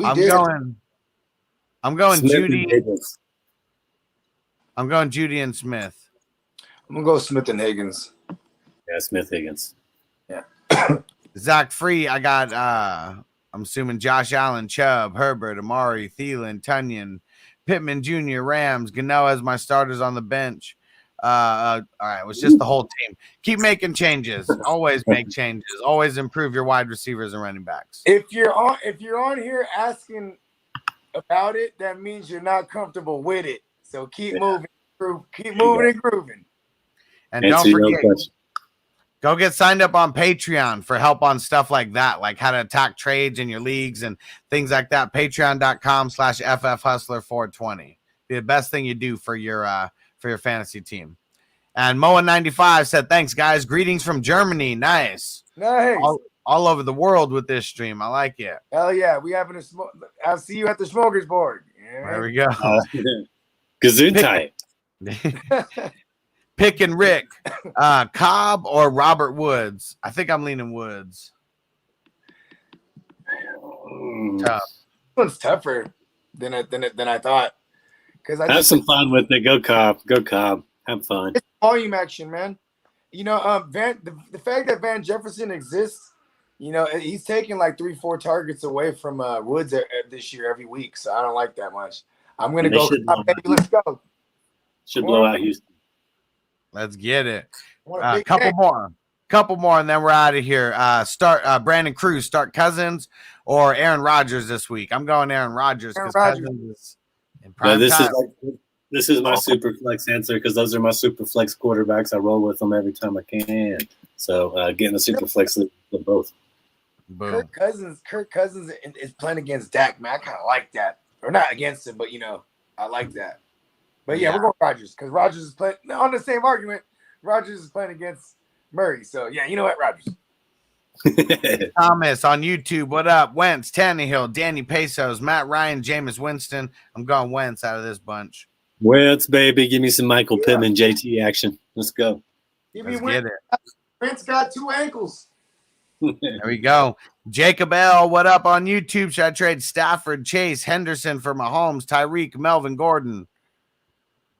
Speaker 1: I'm going
Speaker 2: Smith
Speaker 1: Judy.
Speaker 2: And Higgins.
Speaker 1: I'm going Judy and Smith.
Speaker 3: I'm gonna go Smith and Higgins.
Speaker 2: Yeah, Smith Higgins.
Speaker 3: Yeah.
Speaker 1: Zach Free. I got. I'm assuming Josh Allen, Chubb, Herbert, Amari, Thielen, Tunyon, Pittman Jr., Rams, Gano as my starters on the bench. All right, it was just the whole team. Keep making changes. Always make changes. Always improve your wide receivers and running backs.
Speaker 3: If you're on here asking about it, that means you're not comfortable with it. So keep moving and grooving.
Speaker 1: And don't forget, go get signed up on Patreon for help on stuff like that, like how to attack trades in your leagues and things like that. Patreon.com/FFHustler420. Be the best thing you do for your fantasy team. And Moa95 said, thanks, guys. Greetings from Germany. Nice. All over the world with this stream. I like it.
Speaker 3: Hell yeah. We having a smoke. I'll see you at the smokers board. Yeah.
Speaker 1: There we go.
Speaker 2: Gesundheit.
Speaker 1: Pick and Rick. Cobb or Robert Woods? I think I'm leaning Woods. Tough.
Speaker 3: This one's tougher than I thought. Because
Speaker 2: have some fun with it. Go Cobb. Have fun.
Speaker 3: It's volume action, man. You know, the fact that Van Jefferson exists, you know, he's taking like 3-4 targets away from Woods this year every week. So I don't like that much. I'm gonna go. Let's go.
Speaker 2: Should blow out Houston.
Speaker 1: Let's get it. Couple more, and then we're out of here. Start Brandon Cruz, start Cousins or Aaron Rodgers this week. I'm going Aaron Rodgers because Cousins is in prime time.
Speaker 2: This is my super flex answer because those are my super flex quarterbacks. I roll with them every time I can. So getting the super flex with both.
Speaker 1: Boom.
Speaker 3: Kirk Cousins is playing against Dak, man. I kind of like that. Or not against him, but, you know, I like that. But, yeah, we're going Rodgers because Rodgers is playing – on the same argument, Rodgers is playing against Murray. So, yeah, you know what, Rodgers.
Speaker 1: Thomas on YouTube, what up? Wentz, Tannehill, Danny Pesos, Matt Ryan, Jameis Winston. I'm going Wentz out of this bunch.
Speaker 2: Wentz, baby. Give me some Michael Pittman JT action. Let's go.
Speaker 1: Let's get it.
Speaker 3: Wentz got 2 ankles.
Speaker 1: There we go. Jacob L, what up on YouTube? Should I trade Stafford, Chase, Henderson for Mahomes, Tyreek, Melvin Gordon?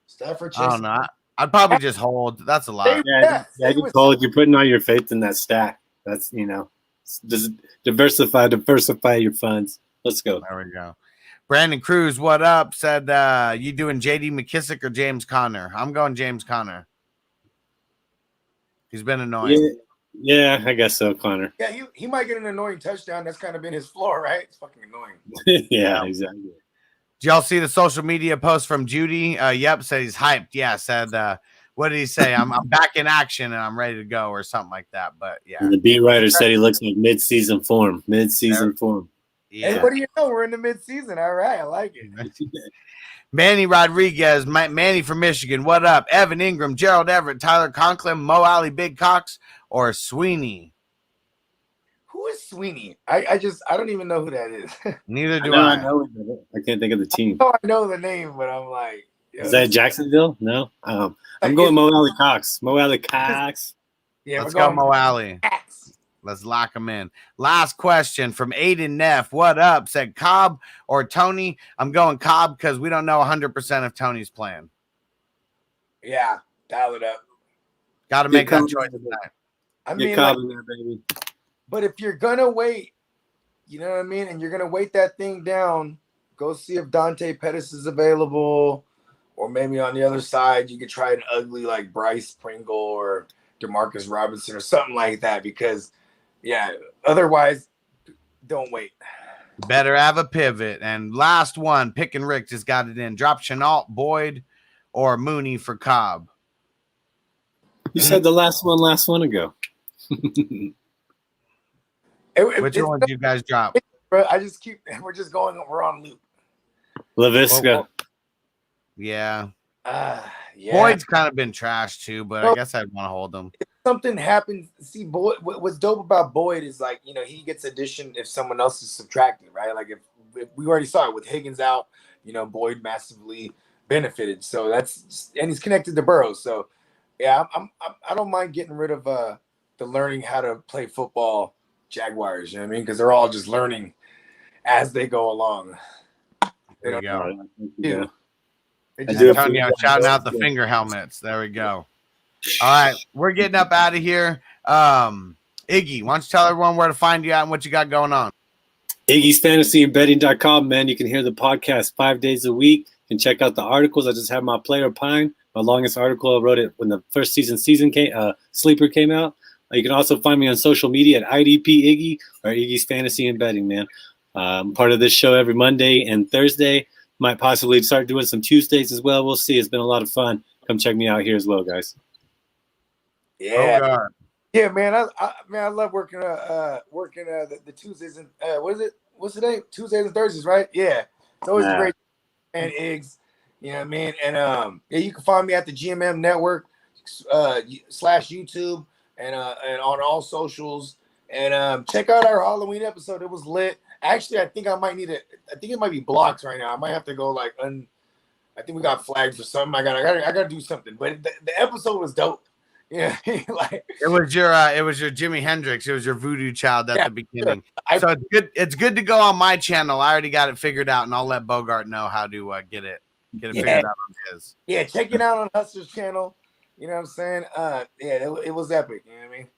Speaker 3: Stafford, Chase.
Speaker 1: I don't know. I'd probably just hold. That's a lot.
Speaker 2: Yeah, you hold. You're putting all your faith in that stack. That's, you know, just diversify your funds. Let's go.
Speaker 1: There we go. Brandon Cruz, what up? Said, you doing J.D. McKissick or James Conner? I'm going James Conner. He's been annoying.
Speaker 2: Yeah, I guess so, Conner.
Speaker 3: Yeah, he might get an annoying touchdown. That's kind of been his floor, right? It's fucking annoying.
Speaker 2: Yeah, exactly.
Speaker 1: Did y'all see the social media post from Judy? Yep, said he's hyped. Yeah, said, what did he say? I'm back in action and I'm ready to go or something like that. But, yeah.
Speaker 2: And the beat writer said he looks like mid-season form.
Speaker 3: Hey,
Speaker 1: Yeah.
Speaker 3: what do you know? We're in the midseason. All right, I like it.
Speaker 1: Manny Rodriguez, Manny from Michigan. What up? Evan Ingram, Gerald Everett, Tyler Conklin, Mo Alley, Big Cox, or Sweeney?
Speaker 3: Who is Sweeney? I don't even know who that is.
Speaker 1: Neither
Speaker 2: I
Speaker 1: do
Speaker 2: know,
Speaker 1: I.
Speaker 2: I know. I can't think of the team.
Speaker 3: I know the name, but I'm like,
Speaker 2: Is that Jacksonville? No. I'm
Speaker 3: Like,
Speaker 2: going Mo Alley Cox. Mo Alley Cox.
Speaker 3: yeah,
Speaker 1: Let's
Speaker 3: we're
Speaker 1: go,
Speaker 3: going
Speaker 1: Mo Alley.
Speaker 3: Max.
Speaker 1: Let's lock him in. Last question from Aiden Neff. What up? Said Cobb or Tony? I'm going Cobb because we don't know 100% if Tony's playing.
Speaker 3: Yeah, dial it up.
Speaker 1: Got to
Speaker 2: Get
Speaker 1: make that
Speaker 2: Cobb
Speaker 1: choice
Speaker 2: in there.
Speaker 1: tonight.
Speaker 3: I
Speaker 2: Get
Speaker 3: mean,
Speaker 2: Cobb
Speaker 3: like,
Speaker 2: in there, baby.
Speaker 3: but if you're gonna wait, you know what I mean, and you're gonna wait that thing down, go see if Dante Pettis is available, or maybe on the other side you could try an ugly like Bryce Pringle or Demarcus Robinson or something like that. Because, yeah, otherwise, don't wait.
Speaker 1: Better have a pivot. And last one, Pick and Rick just got it in. Drop Chenault, Boyd, or Mooney for Cobb.
Speaker 2: You said the last one ago.
Speaker 1: Which one did you guys drop?
Speaker 3: Bro, we're on loop.
Speaker 2: LaVisca.
Speaker 1: Yeah.
Speaker 3: Yeah.
Speaker 1: Boyd's kind of been trashed too, but I
Speaker 3: Well,
Speaker 1: guess I'd want to hold him.
Speaker 3: Something happens. See, Boyd. What's dope about Boyd is like, you know, he gets addition if someone else is subtracted, right? Like if we already saw it with Higgins out, you know, Boyd massively benefited. So and he's connected to Burrows. So yeah, I don't mind getting rid of the learning how to play football Jaguars. You know what I mean? Because they're all just learning as they go along.
Speaker 1: There we go.
Speaker 2: Yeah.
Speaker 1: Antonio shouting out the finger helmets. There we go. All right, we're getting up out of here. Iggy, why don't you tell everyone where to find you at and what you got going on?
Speaker 2: Iggy's Fantasy and Betting.com, man. You can hear the podcast 5 days a week and check out the articles. I just have my player Pine, my longest article. I wrote it when the first Sleeper came out. You can also find me on social media at IDP Iggy or Iggy's Fantasy and Betting, man. I'm part of this show every Monday and Thursday. Might possibly start doing some Tuesdays as well. We'll see. It's been a lot of fun. Come check me out here as well, guys.
Speaker 3: Yeah.
Speaker 1: Bogard.
Speaker 3: Yeah, man. I love working the Tuesdays and what is it? What's the name? Tuesdays and Thursdays, right? Yeah. It's always a great and eggs. You know what I mean? And yeah, you can find me at the GMM Network /YouTube and on all socials. And check out our Halloween episode. It was lit. Actually, I think it might be blocked right now. I might have to go I think we got flagged for something. I gotta do something. But the episode was dope. Yeah, like
Speaker 1: it was your Jimi Hendrix. It was your voodoo child at the beginning. Sure. So it's good to go on my channel. I already got it figured out, and I'll let Bogart know how to get it figured out on his.
Speaker 3: Yeah, check it out on Hustler's channel. You know what I'm saying? Yeah, it was epic. You know what I mean?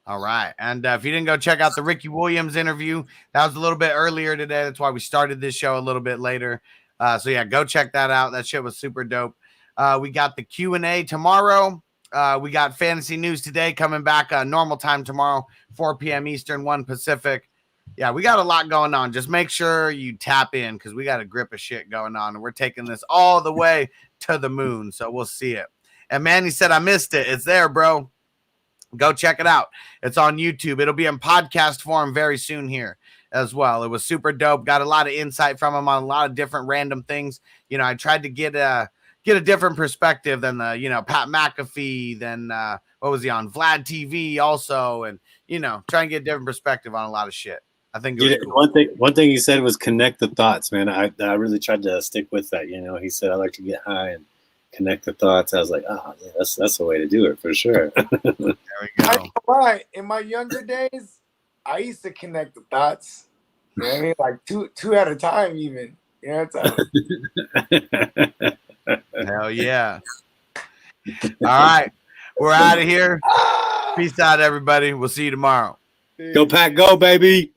Speaker 1: All right, and if you didn't go check out the Ricky Williams interview, that was a little bit earlier today. That's why we started this show a little bit later. So yeah, go check that out. That shit was super dope. We got the Q&A tomorrow. We got fantasy news today coming back normal time tomorrow, 4 p.m. Eastern, 1 Pacific. Yeah, we got a lot going on. Just make sure you tap in because we got a grip of shit going on, and we're taking this all the way to the moon. So we'll see it. And Manny said, I missed it. It's there, bro. Go check it out. It's on YouTube. It'll be in podcast form very soon here as well. It was super dope. Got a lot of insight from him on a lot of different random things. You know, I tried to get a different perspective than the, Pat McAfee, then what was he on? Vlad TV also. And, try and get a different perspective on a lot of shit. I think it was cool.
Speaker 2: One thing he said was connect the thoughts, man. I really tried to stick with that. He said, I like to get high and connect the thoughts. I was like, oh, yeah, that's the way to do it for sure.
Speaker 1: There we go.
Speaker 3: Right. In my younger days, I used to connect the thoughts. You know what I mean? Like two at a time even. You know what I'm saying?
Speaker 1: Hell yeah. All right. We're out of here. Peace out, everybody. We'll see you tomorrow.
Speaker 2: Go Pack, go, baby.